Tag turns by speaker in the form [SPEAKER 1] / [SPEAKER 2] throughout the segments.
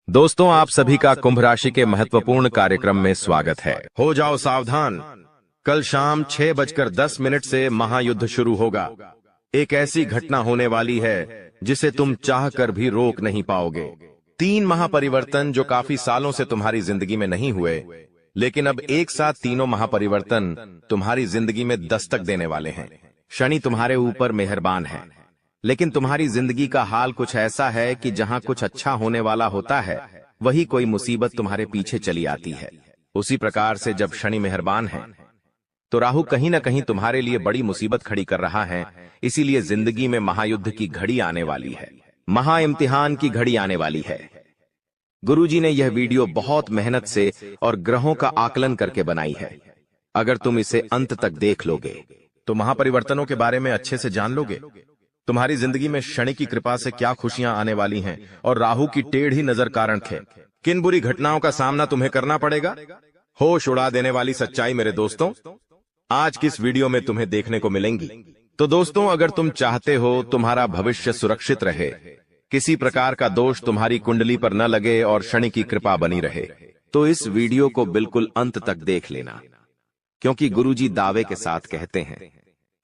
[SPEAKER 1] दोस्तों, आप सभी का कुंभ राशि के महत्वपूर्ण कार्यक्रम में स्वागत है। हो जाओ सावधान, कल शाम 6:10 से महायुद्ध शुरू होगा। एक ऐसी घटना होने वाली है जिसे तुम चाहकर भी रोक नहीं पाओगे। 3 महापरिवर्तन जो काफी सालों से तुम्हारी जिंदगी में नहीं हुए, लेकिन अब एक साथ तीनों महापरिवर्तन तुम्हारी जिंदगी में दस्तक देने वाले हैं। शनि तुम्हारे ऊपर मेहरबान है, लेकिन तुम्हारी जिंदगी का हाल कुछ ऐसा है कि जहां कुछ अच्छा होने वाला होता है, वही कोई मुसीबत तुम्हारे पीछे चली आती है। उसी प्रकार से जब शनि मेहरबान है, तो राहु कहीं न कहीं तुम्हारे लिए बड़ी मुसीबत खड़ी कर रहा है। इसीलिए जिंदगी में महायुद्ध की घड़ी आने वाली है, महा इम्तिहान की घड़ी आने वाली है। गुरुजी ने यह वीडियो बहुत मेहनत से और ग्रहों का आकलन करके बनाई है। अगर तुम इसे अंत तक देख लोगे तो महापरिवर्तनों के बारे में अच्छे से जान लोगे। तुम्हारी जिंदगी में शनि की कृपा से क्या खुशियां आने वाली हैं और राहु की टेढ़ी नजर कारण किन बुरी घटनाओं का सामना तुम्हें करना पड़ेगा। होश उड़ा देने वाली सच्चाई मेरे दोस्तों आज किस वीडियो में तुम्हें देखने को मिलेंगी। तो दोस्तों, अगर तुम चाहते हो तुम्हारा भविष्य सुरक्षित रहे, किसी प्रकार का दोष तुम्हारी कुंडली पर न लगे और शनि की कृपा बनी रहे, तो इस वीडियो को बिल्कुल अंत तक देख लेना, क्योंकि गुरुजी दावे के साथ कहते हैं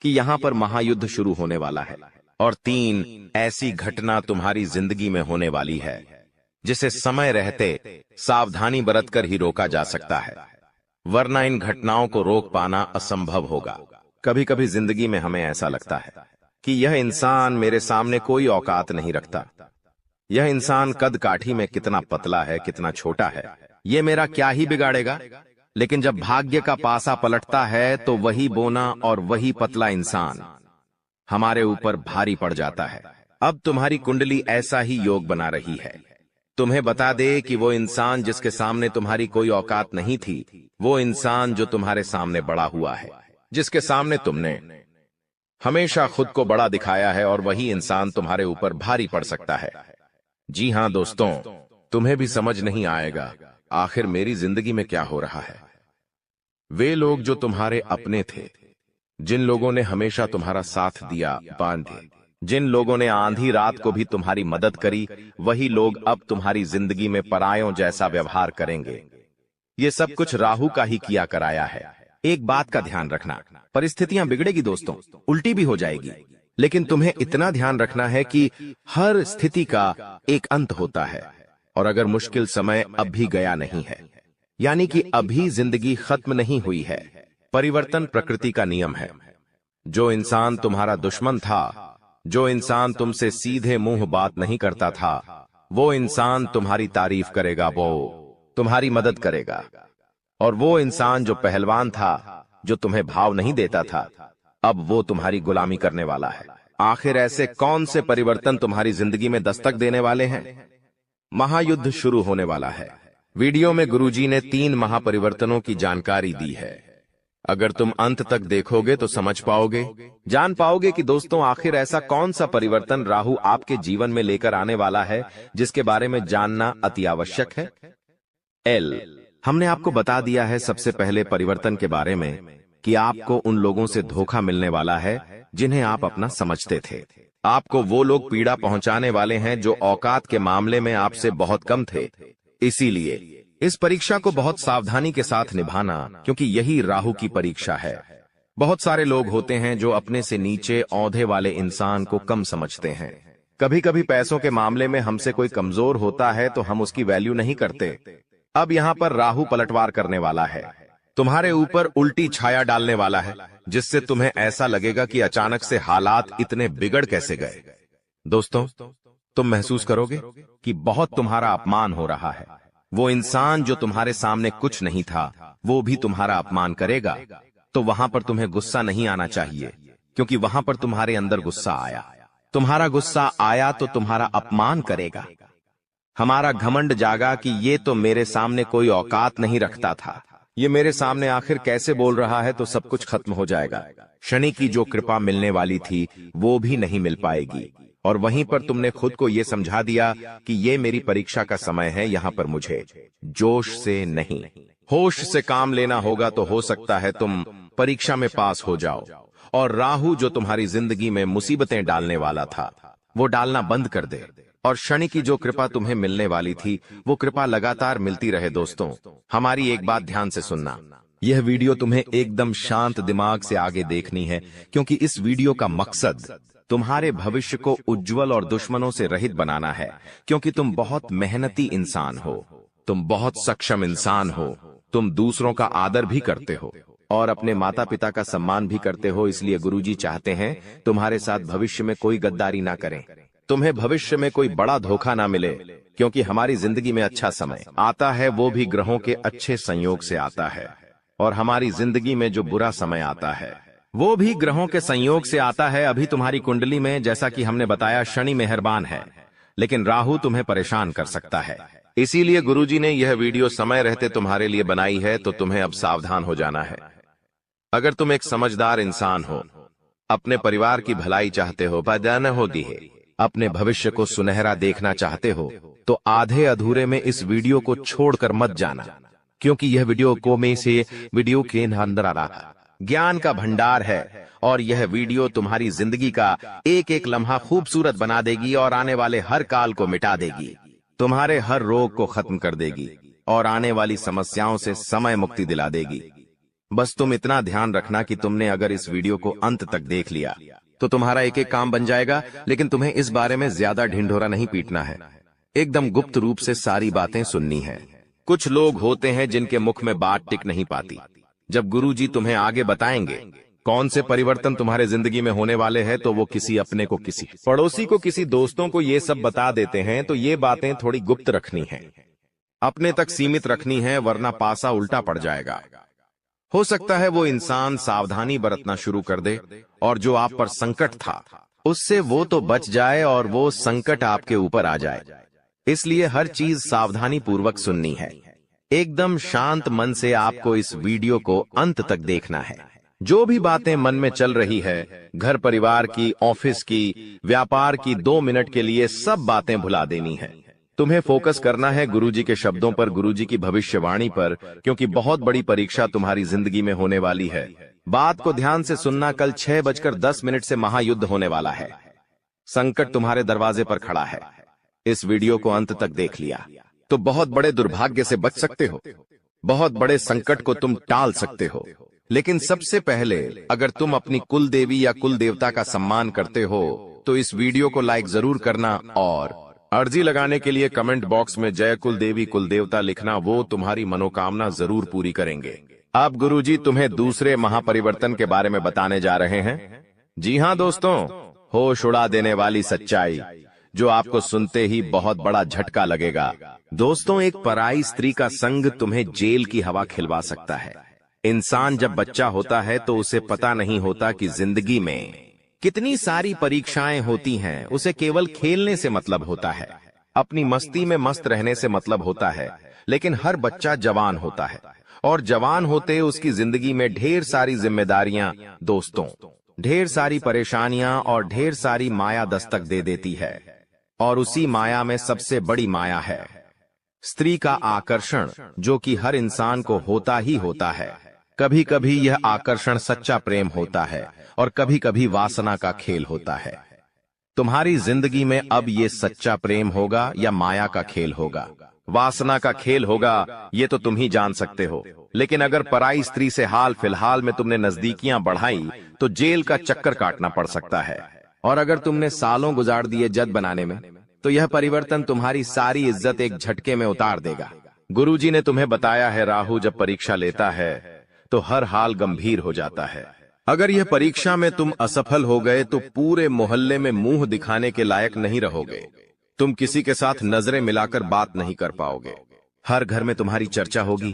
[SPEAKER 1] कि यहाँ पर महायुद्ध शुरू होने वाला है और 3 ऐसी घटना तुम्हारी जिंदगी में होने वाली है जिसे समय रहते सावधानी बरतकर ही रोका जा सकता है, वरना इन घटनाओं को रोक पाना असंभव होगा। कभी कभी जिंदगी में हमें ऐसा लगता है कि यह इंसान मेरे सामने कोई औकात नहीं रखता, यह इंसान कद काठी में कितना पतला है, कितना छोटा है, ये मेरा क्या ही बिगाड़ेगा। लेकिन जब भाग्य का पासा पलटता है तो वही बोना और वही पतला इंसान हमारे ऊपर भारी पड़ जाता है। अब तुम्हारी कुंडली ऐसा ही योग बना रही है। तुम्हें बता दे कि वो इंसान जिसके सामने तुम्हारी कोई औकात नहीं थी, वो इंसान जो तुम्हारे सामने बड़ा हुआ है, जिसके सामने तुमने हमेशा खुद को बड़ा दिखाया है, और वही इंसान तुम्हारे ऊपर भारी पड़ सकता है। जी हां दोस्तों, तुम्हें भी समझ नहीं आएगा आखिर मेरी जिंदगी में क्या हो रहा है। वे लोग जो तुम्हारे अपने थे, जिन लोगों ने हमेशा तुम्हारा साथ दिया, बांधे, जिन लोगों ने आंधी रात को भी तुम्हारी मदद करी, वही लोग अब तुम्हारी जिंदगी में परायों जैसा व्यवहार करेंगे। ये सब कुछ राहु का ही किया कराया है। एक बात का ध्यान रखना, परिस्थितियां बिगड़ेगी दोस्तों, उल्टी भी हो जाएगी, लेकिन तुम्हें इतना ध्यान रखना है कि हर स्थिति का एक अंत होता है। और अगर मुश्किल समय अब भी गया नहीं है, यानी कि अभी जिंदगी खत्म नहीं हुई है, परिवर्तन प्रकृति का नियम है। जो इंसान तुम्हारा दुश्मन था, जो इंसान तुमसे सीधे मुंह बात नहीं करता था, वो इंसान तुम्हारी तारीफ करेगा, वो तुम्हारी मदद करेगा। और वो इंसान जो पहलवान था, जो तुम्हें भाव नहीं देता था, अब वो तुम्हारी गुलामी करने वाला है। आखिर ऐसे कौन से परिवर्तन तुम्हारी जिंदगी में दस्तक देने वाले हैं? महायुद्ध शुरू होने वाला है। वीडियो में गुरुजी ने 3 महापरिवर्तनों की जानकारी दी है। अगर तुम अंत तक देखोगे तो समझ पाओगे, जान पाओगे कि दोस्तों आखिर ऐसा कौन सा परिवर्तन राहु आपके जीवन में लेकर आने वाला है, जिसके बारे में जानना अति आवश्यक है। हमने आपको बता दिया है सबसे पहले परिवर्तन के बारे में कि आपको उन लोगों से धोखा मिलने वाला है जिन्हें आप अपना समझते थे। आपको वो लोग पीड़ा पहुंचाने वाले हैं जो औकात के मामले में आपसे बहुत कम थे। इसीलिए इस परीक्षा को बहुत सावधानी के साथ निभाना, क्योंकि यही राहु की परीक्षा है। बहुत सारे लोग होते हैं जो अपने से नीचे औंधे वाले इंसान को कम समझते हैं। कभी कभी पैसों के मामले में हमसे कोई कमजोर होता है तो हम उसकी वैल्यू नहीं करते। अब यहाँ पर राहु पलटवार करने वाला है, तुम्हारे ऊपर उल्टी छाया डालने वाला है, जिससे तुम्हें ऐसा लगेगा कि अचानक से हालात इतने बिगड़ कैसे गए। दोस्तों, तुम महसूस करोगे कि बहुत तुम्हारा अपमान हो रहा है। वो इंसान जो तुम्हारे सामने कुछ नहीं था, वो भी तुम्हारा अपमान करेगा। तो वहां पर तुम्हें गुस्सा नहीं आना चाहिए, क्योंकि वहां पर तुम्हारे अंदर गुस्सा आया। तुम्हारा गुस्सा आया तो तुम्हारा अपमान करेगा। हमारा घमंड जागा कि ये तो मेरे सामने कोई औकात नहीं रखता था, ये मेरे सामने आखिर कैसे बोल रहा है, तो सब कुछ खत्म हो जाएगा। शनि की जो कृपा मिलने वाली थी वो भी नहीं मिल पाएगी। और वहीं पर तुमने खुद को ये समझा दिया कि ये मेरी परीक्षा का समय है, यहाँ पर मुझे जोश से नहीं होश से काम लेना होगा। तो हो सकता है तुम परीक्षा में पास हो जाओ और राहु जो तुम्हारी जिंदगी में मुसीबतें डालने वाला था, वो डालना बंद कर दे और शनि की जो कृपा तुम्हें मिलने वाली थी वो कृपा लगातार मिलती रहे। दोस्तों, हमारी एक बात ध्यान से सुनना। यह वीडियो तुम्हें एकदम शांत दिमाग से आगे देखनी है, क्योंकि इस वीडियो का मकसद तुम्हारे भविष्य को उज्जवल और दुश्मनों से रहित बनाना है। क्योंकि तुम बहुत मेहनती इंसान हो, तुम बहुत सक्षम इंसान हो, तुम दूसरों का आदर भी करते हो और अपने माता पिता का सम्मान भी करते हो। इसलिए गुरुजी चाहते हैं तुम्हारे साथ भविष्य में कोई गद्दारी ना करें, तुम्हें भविष्य में कोई बड़ा धोखा ना मिले। क्योंकि हमारी जिंदगी में अच्छा समय आता है वो भी ग्रहों के अच्छे संयोग से आता है, और हमारी जिंदगी में जो बुरा समय आता है वो भी ग्रहों के संयोग से आता है। अभी तुम्हारी कुंडली में, जैसा कि हमने बताया, शनि मेहरबान है, लेकिन राहु तुम्हें परेशान कर सकता है। इसीलिए गुरुजी ने यह वीडियो समय रहते तुम्हारे लिए बनाई है, तो तुम्हें अब सावधान हो जाना है। अगर तुम एक समझदार इंसान हो, अपने परिवार की भलाई चाहते हो, बदन होती है, अपने भविष्य को सुनहरा देखना चाहते हो, तो आधे अधूरे में इस वीडियो को छोड़कर मत जाना। क्योंकि यह वीडियो के अंदर आ रहा ज्ञान का भंडार है, और यह वीडियो तुम्हारी जिंदगी का एक एक लम्हा खूबसूरत बना देगी और आने वाले हर काल को मिटा देगी, तुम्हारे हर रोग को खत्म कर देगी और आने वाली समस्याओं से समय मुक्ति दिला देगी। बस तुम इतना ध्यान रखना कि तुमने अगर इस वीडियो को अंत तक देख लिया तो तुम्हारा एक एक काम बन जाएगा। लेकिन तुम्हें इस बारे में ज्यादा ढिंढोरा नहीं पीटना है, एकदम गुप्त रूप से सारी बातें सुननी है। कुछ लोग होते हैं जिनके मुख में बात टिक नहीं पाती। जब गुरुजी तुम्हें आगे बताएंगे कौन से परिवर्तन तुम्हारे जिंदगी में होने वाले हैं, तो वो किसी अपने को, किसी पड़ोसी को, किसी दोस्तों को ये सब बता देते हैं। तो ये बातें थोड़ी गुप्त रखनी है, अपने तक सीमित रखनी है, वरना पासा उल्टा पड़ जाएगा। हो सकता है वो इंसान सावधानी बरतना शुरू कर दे और जो आप पर संकट था उससे वो तो बच जाए और वो संकट आपके ऊपर आ जाए। इसलिए हर चीज सावधानी पूर्वक सुननी है। एकदम शांत मन से आपको इस वीडियो को अंत तक देखना है। जो भी बातें मन में चल रही है, घर परिवार की, ऑफिस की, व्यापार की, 2 मिनट के लिए सब बातें भुला देनी है। तुम्हें फोकस करना है गुरुजी के शब्दों पर, गुरुजी की भविष्यवाणी पर, क्योंकि बहुत बड़ी परीक्षा तुम्हारी जिंदगी में होने वाली है। बात को ध्यान से सुनना। कल 6:10 से महायुद्ध होने वाला है। संकट तुम्हारे दरवाजे पर खड़ा है। इस वीडियो को अंत तक देख लिया तो बहुत बड़े दुर्भाग्य से बच सकते हो, बहुत बड़े संकट को तुम टाल सकते हो। लेकिन सबसे पहले, अगर तुम अपनी कुल देवी या कुल देवता का सम्मान करते हो तो इस वीडियो को लाइक जरूर करना, और अर्जी लगाने के लिए कमेंट बॉक्स में जय कुल देवी कुल देवता लिखना। वो तुम्हारी मनोकामना जरूर पूरी करेंगे। अब गुरुजी तुम्हें दूसरे महापरिवर्तन के बारे में बताने जा रहे हैं। जी हाँ दोस्तों, होश उड़ा देने वाली सच्चाई जो आपको सुनते ही बहुत बड़ा झटका लगेगा। दोस्तों, एक पराई स्त्री का संग तुम्हें जेल की हवा खिलवा सकता है। इंसान जब बच्चा होता है तो उसे पता नहीं होता कि जिंदगी में कितनी सारी परीक्षाएं होती हैं। उसे केवल खेलने से मतलब होता है, अपनी मस्ती में मस्त रहने से मतलब होता है। लेकिन हर बच्चा जवान होता है, और जवान होते उसकी जिंदगी में ढेर सारी जिम्मेदारियां, दोस्तों, ढेर सारी परेशानियां और ढेर सारी माया दस्तक दे देती है। और उसी माया में सबसे बड़ी माया है स्त्री का आकर्षण, जो कि हर इंसान को होता ही होता है। कभी कभी यह आकर्षण सच्चा प्रेम होता है और कभी कभी वासना का खेल होता है। तुम्हारी जिंदगी में अब ये सच्चा प्रेम होगा या माया का खेल होगा, वासना का खेल होगा, ये तो तुम ही जान सकते हो। लेकिन अगर पराई स्त्री से हाल फिलहाल में तुमने नजदीकियां बढ़ाई तो जेल का चक्कर काटना पड़ सकता है। और अगर तुमने सालों गुजार दिए जद बनाने में, तो यह परिवर्तन तुम्हारी सारी इज्जत एक झटके में उतार देगा। गुरुजी ने तुम्हें बताया है, राहु जब परीक्षा लेता है तो हर हाल गंभीर हो जाता है। अगर यह परीक्षा में तुम असफल हो गए तो पूरे मोहल्ले में मुंह दिखाने के लायक नहीं रहोगे। तुम किसी के साथ नजरें मिलाकर बात नहीं कर पाओगे। हर घर में तुम्हारी चर्चा होगी,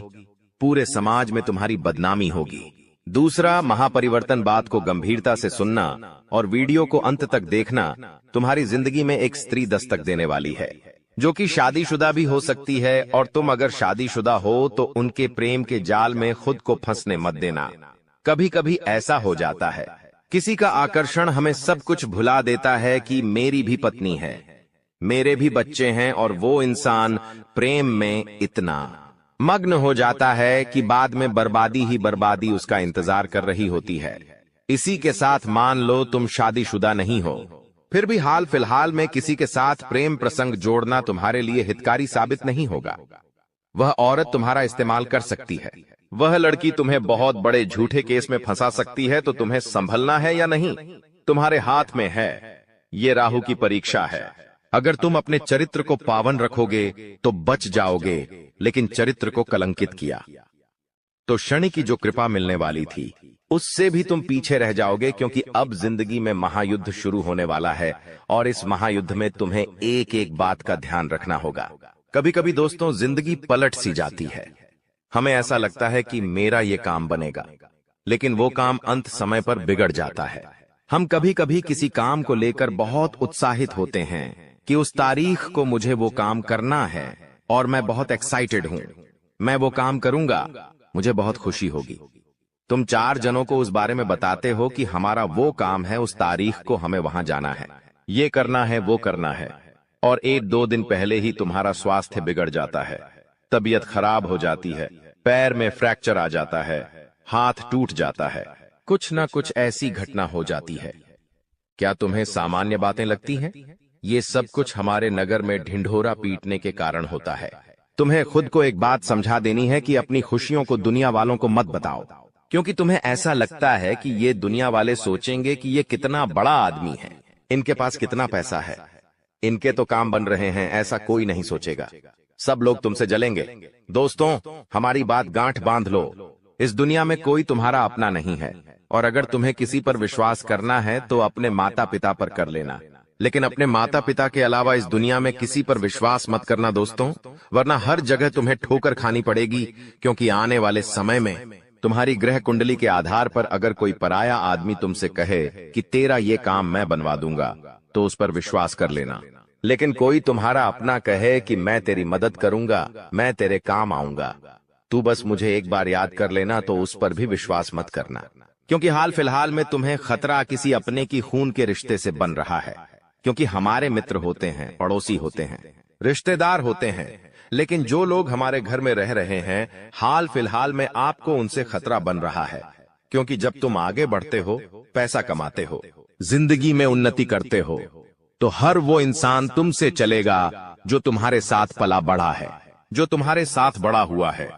[SPEAKER 1] पूरे समाज में तुम्हारी बदनामी होगी। दूसरा महापरिवर्तन, बात को गंभीरता से सुनना और वीडियो को अंत तक देखना। तुम्हारी जिंदगी में एक स्त्री दस्तक देने वाली है, जो कि शादीशुदा भी हो सकती है। और तुम अगर शादीशुदा हो तो उनके प्रेम के जाल में खुद को फंसने मत देना। कभी कभी ऐसा हो जाता है, किसी का आकर्षण हमें सब कुछ भुला देता है कि मेरी भी पत्नी है, मेरे भी बच्चे हैं, और वो इंसान प्रेम में इतना मग्न हो जाता है कि बाद में बर्बादी ही बर्बादी उसका इंतजार कर रही होती है। इसी के साथ मान लो तुम शादीशुदा नहीं हो फिर भी हाल फिलहाल में किसी के साथ प्रेम प्रसंग जोड़ना तुम्हारे लिए हितकारी साबित नहीं होगा। वह औरत तुम्हारा इस्तेमाल कर सकती है, वह लड़की तुम्हें बहुत बड़े झूठे केस में फंसा सकती है, तो तुम्हें संभलना है या नहीं, तुम्हारे हाथ में है। ये राहु की परीक्षा है। अगर तुम अपने चरित्र को पावन रखोगे तो बच जाओगे, लेकिन चरित्र को कलंकित किया तो शनि की जो कृपा मिलने वाली थी उससे भी तुम पीछे रह जाओगे, क्योंकि अब जिंदगी में महायुद्ध शुरू होने वाला है और इस महायुद्ध में तुम्हें एक एक बात का ध्यान रखना होगा। कभी कभी दोस्तों जिंदगी पलट सी जाती है। हमें ऐसा लगता है कि मेरा ये काम बनेगा, लेकिन वो काम अंत समय पर बिगड़ जाता है। हम कभी कभी किसी काम को लेकर बहुत उत्साहित होते हैं कि उस तारीख को मुझे वो काम करना है और मैं बहुत एक्साइटेड हूं, मैं वो काम करूंगा, मुझे बहुत खुशी होगी। तुम 4 जनों को उस बारे में बताते हो कि हमारा वो काम है, उस तारीख को हमें वहां जाना है, ये करना है, वो करना है, और 1-2 दिन पहले ही तुम्हारा स्वास्थ्य बिगड़ जाता है, तबीयत खराब हो जाती है, पैर में फ्रैक्चर आ जाता है, हाथ टूट जाता है, कुछ ना कुछ ऐसी घटना हो जाती है। क्या तुम्हें सामान्य बातें लगती हैं? ये सब कुछ हमारे नगर में ढिंढोरा पीटने के कारण होता है। तुम्हें खुद को एक बात समझा देनी है कि अपनी खुशियों को दुनिया वालों को मत बताओ, क्योंकि तुम्हें ऐसा लगता है कि ये दुनिया वाले सोचेंगे कि ये कितना बड़ा आदमी है, इनके पास कितना पैसा है, इनके तो काम बन रहे हैं। ऐसा कोई नहीं सोचेगा, सब लोग तुमसे जलेंगे। दोस्तों, हमारी बात गांठ बांध लो, इस दुनिया में कोई तुम्हारा अपना नहीं है, और अगर तुम्हें किसी पर विश्वास करना है तो अपने माता पिता पर कर लेना, लेकिन अपने माता पिता के अलावा इस दुनिया में किसी पर विश्वास मत करना दोस्तों, वरना हर जगह तुम्हें ठोकर खानी पड़ेगी। क्योंकि आने वाले समय में तुम्हारी ग्रह कुंडली के आधार पर अगर कोई पराया आदमी तुमसे कहे कि तेरा ये काम मैं बनवा दूंगा, तो उस पर विश्वास कर लेना। लेकिन कोई तुम्हारा अपना कहे कि मैं तेरी मदद करूंगा, मैं तेरे काम आऊंगा, तू बस मुझे एक बार याद कर लेना, तो उस पर भी विश्वास मत करना। क्योंकि हाल फिलहाल में तुम्हें खतरा किसी अपने की खून के रिश्ते से बन रहा है। क्योंकि हमारे मित्र होते हैं, पड़ोसी होते हैं, रिश्तेदार होते हैं, लेकिन जो लोग हमारे घर में रह रहे हैं, हाल फिलहाल में आपको उनसे खतरा बन रहा है। क्योंकि जब तुम आगे बढ़ते हो, पैसा कमाते हो, जिंदगी में उन्नति करते हो, तो हर वो इंसान तुमसे चलेगा जो तुम्हारे साथ पला बढ़ा है, जो तुम्हारे साथ बड़ा हुआ है।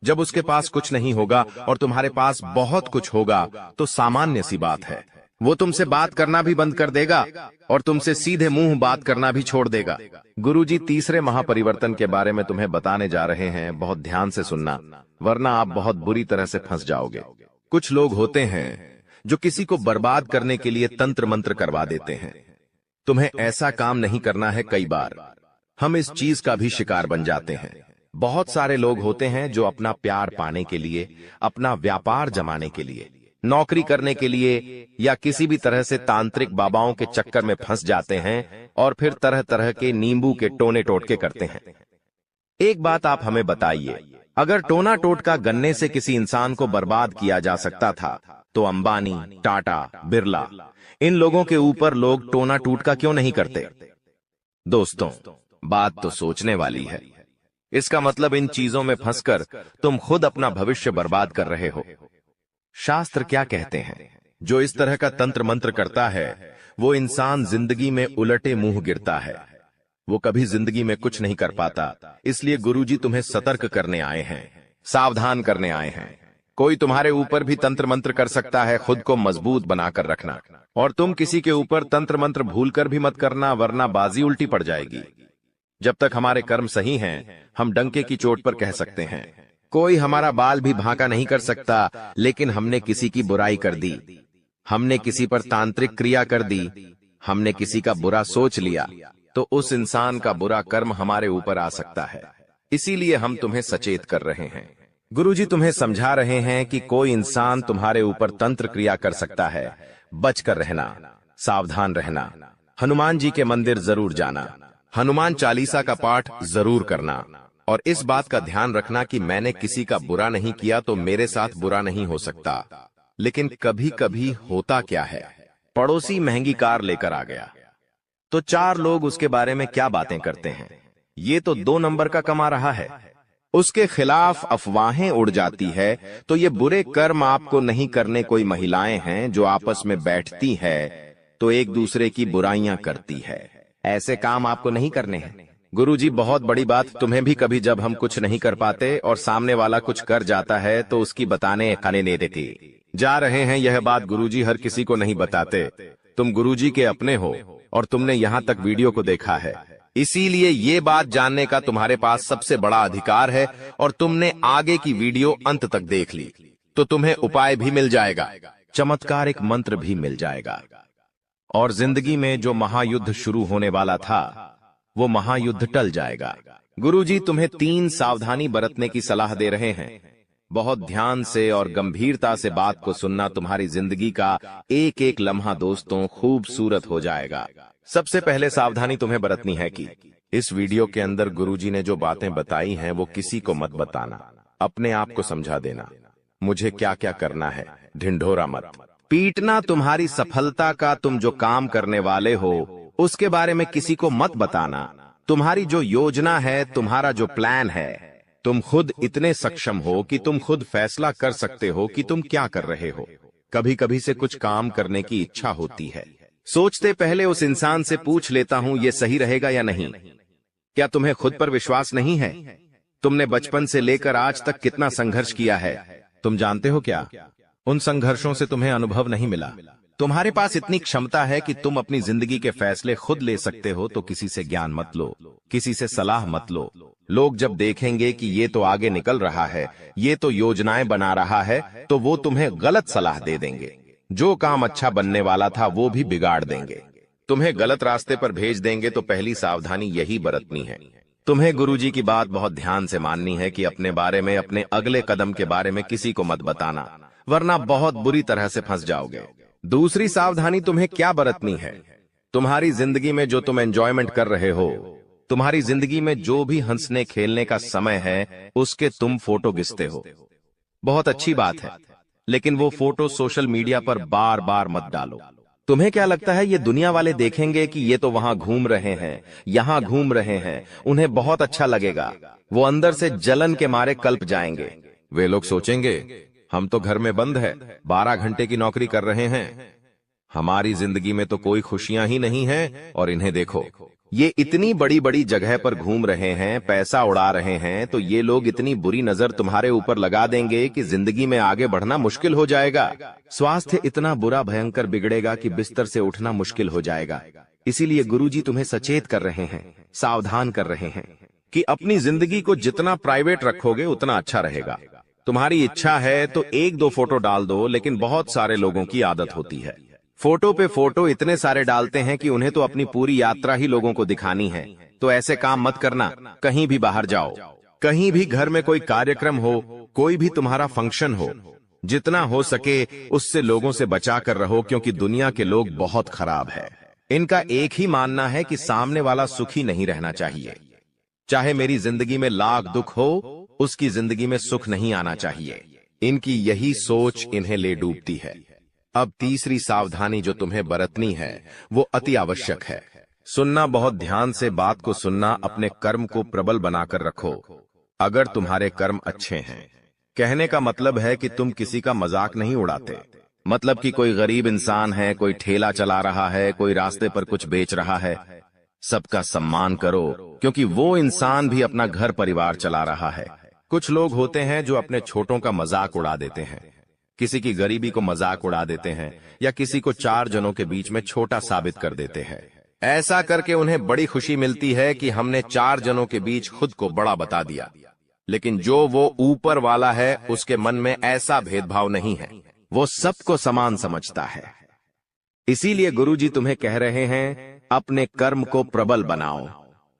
[SPEAKER 1] जब उसके पास कुछ नहीं होगा और तुम्हारे पास बहुत कुछ होगा, तो सामान्य सी बात है, वो तुमसे बात करना भी बंद कर देगा और तुमसे सीधे मुंह बात करना भी छोड़ देगा। गुरुजी तीसरे महापरिवर्तन के बारे में तुम्हें बताने जा रहे हैं, बहुत ध्यान से सुनना, वरना आप बहुत बुरी तरह से फंस जाओगे। कुछ लोग होते हैं जो किसी को बर्बाद करने के लिए तंत्र मंत्र करवा देते हैं। तुम्हें ऐसा काम नहीं करना है। कई बार हम इस चीज का भी शिकार बन जाते हैं। बहुत सारे लोग होते हैं जो अपना प्यार पाने के लिए, अपना व्यापार जमाने के लिए, नौकरी करने के लिए या किसी भी तरह से तांत्रिक बाबाओं के चक्कर में फंस जाते हैं और फिर तरह तरह के नींबू के टोने टोटके करते हैं। एक बात आप हमें बताइए, अगर टोना टोटका गन्ने से किसी इंसान को बर्बाद किया जा सकता था, तो अंबानी, टाटा, बिरला, इन लोगों के ऊपर लोग टोना टोटका क्यों नहीं करते? दोस्तों, बात तो सोचने वाली है। इसका मतलब इन चीजों में फंसकर तुम खुद अपना भविष्य बर्बाद कर रहे हो। शास्त्र क्या कहते हैं? जो इस तरह का तंत्र मंत्र करता है, वो इंसान जिंदगी में उलटे मुंह गिरता है, वो कभी जिंदगी में कुछ नहीं कर पाता। इसलिए गुरुजी तुम्हें सतर्क करने आए हैं, सावधान करने आए हैं। कोई तुम्हारे ऊपर भी तंत्र मंत्र कर सकता है, खुद को मजबूत बनाकर रखना। और तुम किसी के ऊपर तंत्र मंत्र भूलकर भी मत करना, वरना बाजी उल्टी पड़ जाएगी। जब तक हमारे कर्म सही हैं, हम डंके की चोट पर कह सकते हैं, कोई हमारा बाल भी भांका नहीं कर सकता। लेकिन हमने किसी की बुराई कर दी, हमने किसी पर तांत्रिक क्रिया कर दी, हमने किसी का बुरा सोच लिया, तो उस इंसान का बुरा कर्म हमारे ऊपर आ सकता है। इसीलिए हम तुम्हें सचेत कर रहे हैं। गुरुजी तुम्हें समझा रहे हैं कि कोई इंसान तुम्हारे ऊपर तंत्र क्रिया कर सकता है। बचकर रहना, सावधान रहना। हनुमान जी के मंदिर जरूर जाना, हनुमान चालीसा का पाठ जरूर करना, और इस बात का ध्यान रखना कि मैंने किसी का बुरा नहीं किया तो मेरे साथ बुरा नहीं हो सकता। लेकिन कभी कभी होता क्या है, पड़ोसी महंगी कार लेकर आ गया, तो 4 लोग उसके बारे में क्या बातें करते हैं, ये तो 2 नंबर का कमा रहा है। उसके खिलाफ अफवाहें उड़ जाती है, तो ये बुरे कर्म आपको नहीं करने। कोई महिलाएं हैं जो आपस में बैठती है, तो एक दूसरे की बुराइयां करती है। ऐसे काम आपको नहीं करने हैं। गुरुजी, बहुत बड़ी बात तुम्हें भी कभी जब हम कुछ नहीं कर पाते और सामने वाला कुछ कर जाता है तो उसकी बताने खाने नहीं देती। जा रहे हैं यह बात गुरुजी हर किसी को नहीं बताते। तुम गुरुजी के अपने हो और तुमने यहाँ तक वीडियो को देखा है, इसीलिए ये बात जानने का तुम्हारे पास सबसे बड़ा अधिकार है। और तुमने आगे की वीडियो अंत तक देख ली तो तुम्हें उपाय भी मिल जाएगा, चमत्कार एक मंत्र भी मिल जाएगा। और जिंदगी में जो महायुद्ध शुरू होने वाला था वो महायुद्ध टल जाएगा। गुरुजी तुम्हें 3 सावधानी बरतने की सलाह दे रहे हैं। बहुत ध्यान से और गंभीरता से बात को सुनना, तुम्हारी जिंदगी का एक एक लम्हा दोस्तों खूबसूरत हो जाएगा। सबसे पहले सावधानी तुम्हें बरतनी है कि इस वीडियो के अंदर गुरुजी ने जो बातें बताई हैं वो किसी को मत बताना, अपने आप को समझा देना मुझे क्या क्या करना है। ढिंढोरा मत पीटना। तुम्हारी सफलता का तुम जो काम करने वाले हो उसके बारे में किसी को मत बताना। तुम्हारी जो योजना है, तुम्हारा जो प्लान है, तुम खुद इतने सक्षम हो कि तुम खुद फैसला कर सकते हो कि तुम क्या कर रहे हो। कभी कभी से कुछ काम करने की इच्छा होती है, सोचते पहले उस इंसान से पूछ लेता हूं ये सही रहेगा या नहीं। क्या तुम्हें खुद पर विश्वास नहीं है? तुमने बचपन से लेकर आज तक कितना संघर्ष किया है, तुम जानते हो क्या? उन संघर्षों से तुम्हें अनुभव नहीं मिला। तुम्हारे पास इतनी क्षमता है कि तुम अपनी जिंदगी के फैसले खुद ले सकते हो, तो किसी से ज्ञान मत लो, किसी से सलाह मत लो। लोग जब देखेंगे कि ये तो आगे निकल रहा है, ये तो योजनाएं बना रहा है, तो वो तुम्हें गलत सलाह दे देंगे। जो काम अच्छा बनने वाला था वो भी बिगाड़ देंगे, तुम्हें गलत रास्ते पर भेज देंगे। तो पहली सावधानी यही बरतनी है। तुम्हें गुरुजी की बात बहुत ध्यान से माननी है कि अपने बारे में, अपने अगले कदम के बारे में किसी को मत बताना, वरना बहुत बुरी तरह से फंस जाओगे। दूसरी सावधानी तुम्हें क्या बरतनी है? तुम्हारी जिंदगी में जो तुम एंजॉयमेंट कर रहे हो, तुम्हारी जिंदगी में जो भी हंसने खेलने का समय है, उसके तुम फोटो खींचते हो। बहुत अच्छी बात है, लेकिन वो फोटो सोशल मीडिया पर बार बार मत डालो। तुम्हें क्या लगता है ये दुनिया वाले देखेंगे कि ये तो वहां घूम रहे हैं, यहां घूम रहे हैं, उन्हें बहुत अच्छा लगेगा। वो अंदर से जलन के मारे कल्प जाएंगे। वे लोग सोचेंगे हम तो घर में बंद है, 12 घंटे की नौकरी कर रहे हैं, हमारी जिंदगी में तो कोई खुशियां ही नहीं है। और इन्हें देखो, ये इतनी बड़ी बड़ी जगह पर घूम रहे हैं, पैसा उड़ा रहे हैं, तो ये लोग इतनी बुरी नजर तुम्हारे ऊपर लगा देंगे कि जिंदगी में आगे बढ़ना मुश्किल हो जाएगा। स्वास्थ्य इतना बुरा भयंकर बिगड़ेगा कि बिस्तर से उठना मुश्किल हो जाएगा। इसीलिए गुरुजी तुम्हें सचेत कर रहे हैं, सावधान कर रहे हैं कि अपनी जिंदगी को जितना प्राइवेट रखोगे उतना अच्छा रहेगा। तुम्हारी इच्छा है तो 1-2 फोटो डाल दो, लेकिन बहुत सारे लोगों की आदत होती है, फोटो पे फोटो इतने सारे डालते हैं कि उन्हें तो अपनी पूरी यात्रा ही लोगों को दिखानी है। तो ऐसे काम मत करना। कहीं भी बाहर जाओ, कहीं भी घर में कोई कार्यक्रम हो, कोई भी तुम्हारा फंक्शन हो, जितना हो सके उससे लोगों से बचा कर रहो, क्योंकि दुनिया के लोग बहुत खराब है। इनका एक ही मानना है कि सामने वाला सुखी नहीं रहना चाहिए। चाहे मेरी जिंदगी में लाख दुख हो, उसकी जिंदगी में सुख नहीं आना चाहिए। इनकी यही सोच इन्हें ले डूबती है। अब तीसरी सावधानी जो तुम्हें बरतनी है वो अति आवश्यक है। सुनना, बहुत ध्यान से बात को सुनना। अपने कर्म को प्रबल बनाकर रखो। अगर तुम्हारे कर्म अच्छे हैं, कहने का मतलब है कि तुम किसी का मजाक नहीं उड़ाते। मतलब कि कोई गरीब इंसान है, कोई ठेला चला रहा है, कोई रास्ते पर कुछ बेच रहा है, सबका सम्मान करो, क्योंकि वो इंसान भी अपना घर परिवार चला रहा है। कुछ लोग होते हैं जो अपने छोटों का मजाक उड़ा देते हैं, किसी की गरीबी को मजाक उड़ा देते हैं, या किसी को 4 जनों के बीच में छोटा साबित कर देते हैं। ऐसा करके उन्हें बड़ी खुशी मिलती है कि हमने 4 जनों के बीच खुद को बड़ा बता दिया। लेकिन जो वो ऊपर वाला है, उसके मन में ऐसा भेदभाव नहीं है, वो सबको समान समझता है। इसीलिए गुरुजी तुम्हें कह रहे हैं, अपने कर्म को प्रबल बनाओ,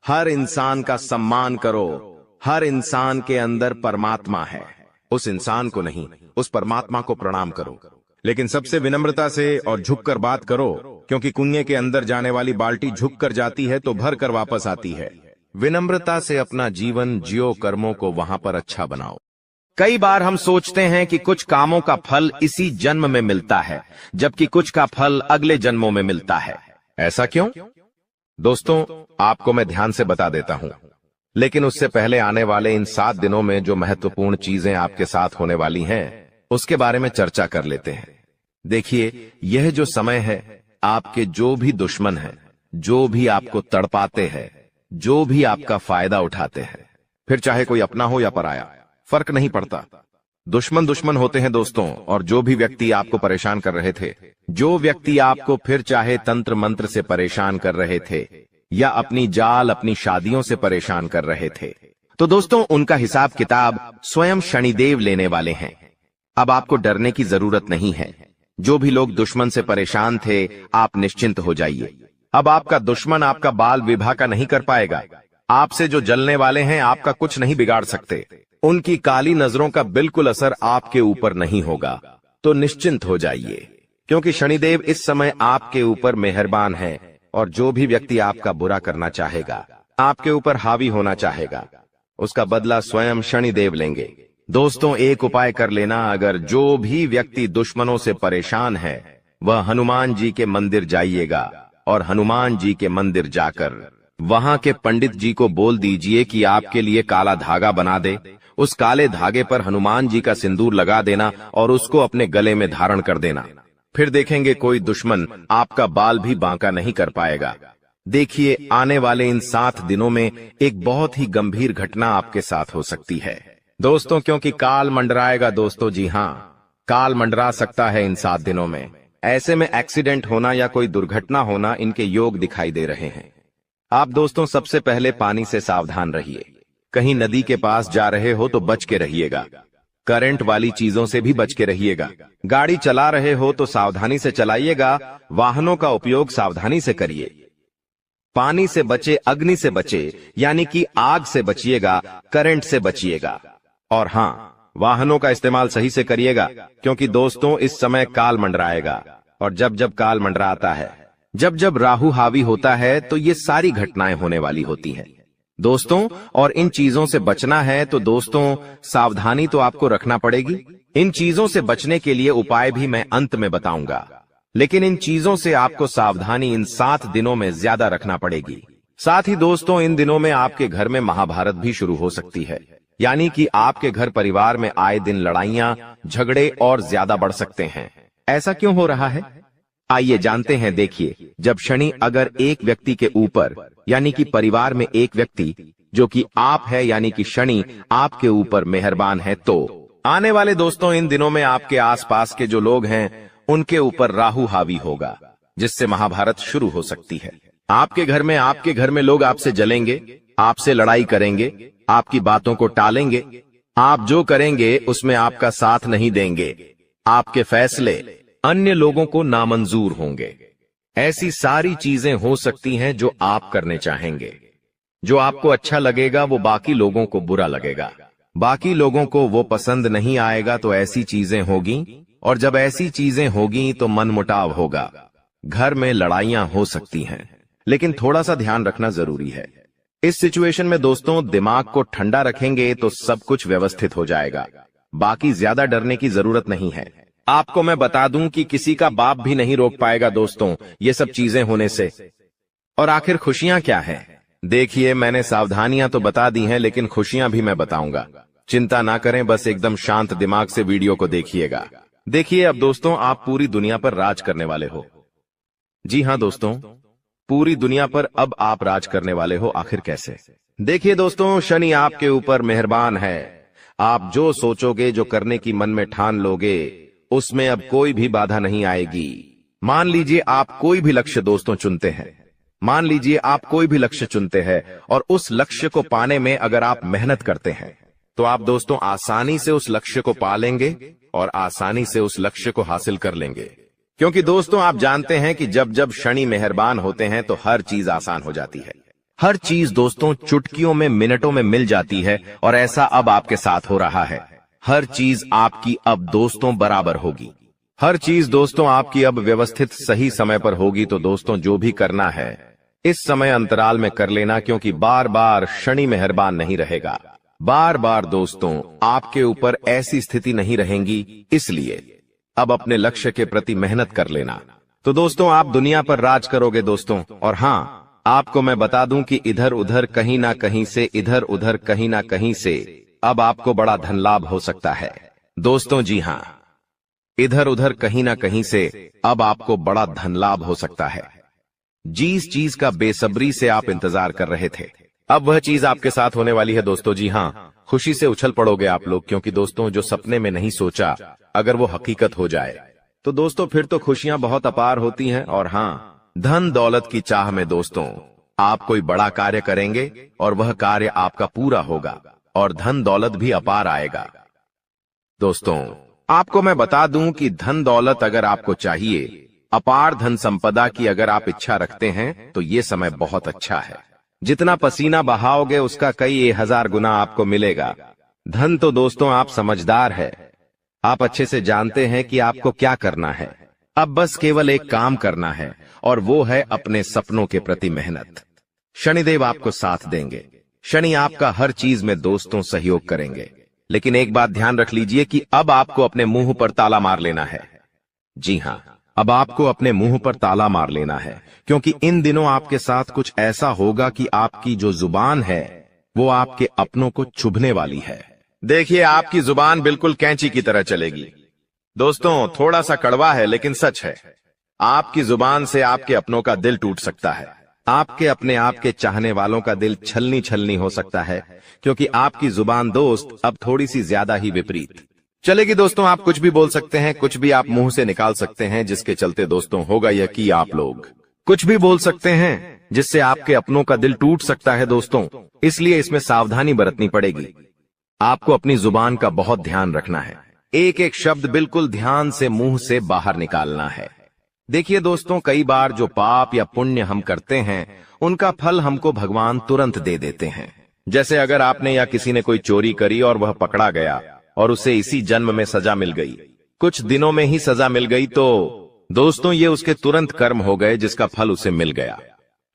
[SPEAKER 1] हर इंसान का सम्मान करो। हर इंसान के अंदर परमात्मा है, उस इंसान को नहीं, उस परमात्मा को प्रणाम करो। लेकिन सबसे विनम्रता से और झुककर बात करो, क्योंकि कुएं के अंदर जाने वाली बाल्टी झुक कर जाती है तो भर कर वापस आती है। विनम्रता से अपना जीवन जियो, कर्मों को वहां पर अच्छा बनाओ। कई बार हम सोचते हैं कि कुछ कामों का फल इसी जन्म में मिलता है, जबकि कुछ का फल अगले जन्मों में मिलता है। ऐसा क्यों? दोस्तों, आपको मैं ध्यान से बता देता हूं, लेकिन उससे पहले आने वाले इन 7 दिनों में जो महत्वपूर्ण चीजें आपके साथ होने वाली हैं, उसके बारे में चर्चा कर लेते हैं। देखिए, यह जो समय है, आपके जो भी दुश्मन हैं, जो भी आपको तड़पाते हैं, जो भी आपका फायदा उठाते हैं, फिर चाहे कोई अपना हो या पराया, फर्क नहीं पड़ता। दुश्मन दुश्मन होते हैं दोस्तों। और जो भी व्यक्ति आपको परेशान कर रहे थे, जो व्यक्ति आपको फिर चाहे तंत्र मंत्र से परेशान कर रहे थे या अपनी जाल अपनी शादियों से परेशान कर रहे थे, तो दोस्तों उनका हिसाब किताब स्वयं शनिदेव लेने वाले हैं। अब आपको डरने की जरूरत नहीं है। जो भी लोग दुश्मन से परेशान थे, आप निश्चिंत हो जाइए। अब आपका दुश्मन आपका बाल विवाह का नहीं कर पाएगा। आपसे जो जलने वाले हैं, आपका कुछ नहीं बिगाड़ सकते। उनकी काली नजरों का बिल्कुल असर आपके ऊपर नहीं होगा। तो निश्चिंत हो जाइए, क्योंकि शनिदेव इस समय आपके ऊपर मेहरबान है। और जो भी व्यक्ति आपका बुरा करना चाहेगा, आपके ऊपर हावी होना चाहेगा, उसका बदला स्वयं शनिदेव लेंगे। दोस्तों एक उपाय कर लेना, अगर जो भी व्यक्ति दुश्मनों से परेशान है, वह हनुमान जी के मंदिर जाइएगा और हनुमान जी के मंदिर जाकर वहां के पंडित जी को बोल दीजिए कि आपके लिए काला धागा बना दे। उस काले धागे पर हनुमान जी का सिंदूर लगा देना और उसको अपने गले में धारण कर देना। फिर देखेंगे कोई दुश्मन आपका बाल भी बांका नहीं कर पाएगा। देखिए आने वाले इन 7 दिनों में एक बहुत ही गंभीर घटना आपके साथ हो सकती है दोस्तों, क्योंकि काल मंडराएगा दोस्तों। जी हां, काल मंडरा सकता है इन 7 दिनों में। ऐसे में एक्सीडेंट होना या कोई दुर्घटना होना, इनके योग दिखाई दे रहे हैं। आप दोस्तों सबसे पहले पानी से सावधान रहिए। कहीं नदी के पास जा रहे हो तो बच के रहिएगा। करंट वाली चीजों से भी बच के रहिएगा। गाड़ी चला रहे हो तो सावधानी से चलाइएगा। वाहनों का उपयोग सावधानी से करिए। पानी से बचे, अग्नि से बचे, यानी कि आग से बचिएगा, करंट से बचिएगा। और हां, वाहनों का इस्तेमाल सही से करिएगा, क्योंकि दोस्तों इस समय काल मंडराएगा। और जब जब काल मंडराता है, जब जब राहु हावी होता है, तो ये सारी घटनाएं होने वाली होती हैं दोस्तों। और इन चीजों से बचना है तो दोस्तों सावधानी तो आपको रखना पड़ेगी। इन चीजों से बचने के लिए उपाय भी मैं अंत में बताऊंगा, लेकिन इन चीजों से आपको सावधानी इन 7 दिनों में ज्यादा रखना पड़ेगी। साथ ही दोस्तों इन दिनों में आपके घर में महाभारत भी शुरू हो सकती है, यानी कि आपके घर परिवार में आए दिन लड़ाइयां, झगड़े और ज्यादा बढ़ सकते हैं। ऐसा क्यों हो रहा है, आइए जानते हैं। देखिए, जब शनि अगर एक व्यक्ति के ऊपर, यानी कि परिवार में एक व्यक्ति जो कि आप है, यानी कि शनि आपके ऊपर मेहरबान है, तो आने वाले दोस्तों इन दिनों में आपके आसपास के जो लोग हैं उनके ऊपर राहु हावी होगा, जिससे महाभारत शुरू हो सकती है। आपके घर में लोग आपसे जलेंगे, आपसे लड़ाई करेंगे, आपकी बातों को टालेंगे। आप जो करेंगे उसमें आपका साथ नहीं देंगे। आपके फैसले अन्य लोगों को नामंजूर होंगे। ऐसी सारी चीजें हो सकती हैं जो आप करने चाहेंगे। जो आपको अच्छा लगेगा वो बाकी लोगों को बुरा लगेगा, बाकी लोगों को वो पसंद नहीं आएगा। तो ऐसी चीजें होगी, और जब ऐसी चीजें होगी तो मनमुटाव होगा, घर में लड़ाइयां हो सकती हैं। लेकिन थोड़ा सा ध्यान रखना जरूरी है। इस सिचुएशन में दोस्तों दिमाग को ठंडा रखेंगे तो सब कुछ व्यवस्थित हो जाएगा। बाकी ज्यादा डरने की जरूरत नहीं है। आपको मैं बता दूं कि किसी का बाप भी नहीं रोक पाएगा दोस्तों ये सब चीजें होने से। और आखिर खुशियां क्या हैं? देखिए, मैंने सावधानियां तो बता दी हैं, लेकिन खुशियां भी मैं बताऊंगा। चिंता ना करें, बस एकदम शांत दिमाग से वीडियो को देखिएगा। देखिए, अब दोस्तों आप पूरी दुनिया पर राज करने वाले हो। जी हां दोस्तों, पूरी दुनिया पर अब आप राज करने वाले हो। आखिर कैसे? देखिए दोस्तों, शनि आपके ऊपर मेहरबान है। आप जो सोचोगे, जो करने की मन में ठान लोगे, उसमें अब कोई भी बाधा नहीं आएगी। मान लीजिए आप कोई भी लक्ष्य दोस्तों चुनते हैं, मान लीजिए आप कोई भी लक्ष्य चुनते हैं, और उस लक्ष्य को पाने में अगर आप मेहनत करते हैं, तो आप दोस्तों आसानी से उस लक्ष्य को पा लेंगे और आसानी से उस लक्ष्य को हासिल कर लेंगे। क्योंकि दोस्तों आप जानते हैं कि जब जब शनि मेहरबान होते हैं तो हर चीज आसान हो जाती है। हर चीज दोस्तों चुटकियों में, मिनटों में मिल जाती है, और ऐसा अब आपके साथ हो रहा है। हर चीज आपकी अब दोस्तों बराबर होगी। हर चीज दोस्तों आपकी अब व्यवस्थित सही समय पर होगी। तो दोस्तों जो भी करना है इस समय अंतराल में कर लेना, क्योंकि बार बार शनि मेहरबान नहीं रहेगा। बार बार दोस्तों आपके ऊपर ऐसी स्थिति नहीं रहेंगी, इसलिए अब अपने लक्ष्य के प्रति मेहनत कर लेना। तो दोस्तों आप दुनिया पर राज करोगे दोस्तों। और हां, आपको मैं बता दूं कि इधर उधर कहीं ना कहीं से, इधर उधर कहीं ना कहीं से अब आपको बड़ा धन लाभ हो सकता है दोस्तों। जी हां, इधर उधर कहीं ना कहीं से अब आपको बड़ा धन लाभ हो सकता है। जिस चीज का बेसब्री से आप इंतजार कर रहे थे, अब वह चीज आपके साथ होने वाली है दोस्तों। जी हाँ, खुशी से उछल पड़ोगे आप लोग, क्योंकि दोस्तों जो सपने में नहीं सोचा, अगर वो हकीकत हो जाए तो दोस्तों फिर तो खुशियां बहुत अपार होती हैं। और हाँ, धन दौलत की चाह में दोस्तों आप कोई बड़ा कार्य करेंगे और वह कार्य आपका पूरा होगा और धन दौलत भी अपार आएगा। दोस्तों आपको मैं बता दूं कि धन दौलत अगर आपको चाहिए, अपार धन संपदा की अगर आप इच्छा रखते हैं, तो ये समय बहुत अच्छा है। जितना पसीना बहाओगे उसका कई 1000 गुना आपको मिलेगा। धन तो दोस्तों आप समझदार है, आप अच्छे से जानते हैं कि आपको क्या करना है। अब बस केवल एक काम करना है और वो है अपने सपनों के प्रति मेहनत। शनिदेव आपको साथ देंगे। शनि आपका हर चीज में दोस्तों सहयोग करेंगे। लेकिन एक बात ध्यान रख लीजिए कि अब आपको अपने मुंह पर ताला मार लेना है। जी हाँ, अब आपको अपने मुंह पर ताला मार लेना है, क्योंकि इन दिनों आपके साथ कुछ ऐसा होगा कि आपकी जो जुबान है वो आपके अपनों को चुभने वाली है। देखिए, आपकी जुबान बिल्कुल कैंची की तरह चलेगी। दोस्तों थोड़ा सा कड़वा है लेकिन सच है। आपकी जुबान से आपके अपनों का दिल टूट सकता है। आपके अपने आप के चाहने वालों का दिल छलनी छलनी हो सकता है, क्योंकि आपकी जुबान दोस्त अब थोड़ी सी ज्यादा ही विपरीत चलेगी। दोस्तों आप कुछ भी बोल सकते हैं, कुछ भी आप मुंह से निकाल सकते हैं, जिसके चलते दोस्तों होगा यह कि आप लोग कुछ भी बोल सकते हैं जिससे आपके अपनों का दिल टूट सकता है दोस्तों। इसलिए इसमें सावधानी बरतनी पड़ेगी। आपको अपनी जुबान का बहुत ध्यान रखना है। एक एक शब्द बिल्कुल ध्यान से मुंह से बाहर निकालना है। देखिए दोस्तों, कई बार जो पाप या पुण्य हम करते हैं उनका फल हमको भगवान तुरंत दे देते हैं। जैसे अगर आपने या किसी ने कोई चोरी करी और वह पकड़ा गया और उसे इसी जन्म में सजा मिल गई, कुछ दिनों में ही सजा मिल गई, तो दोस्तों ये उसके तुरंत कर्म हो गए जिसका फल उसे मिल गया।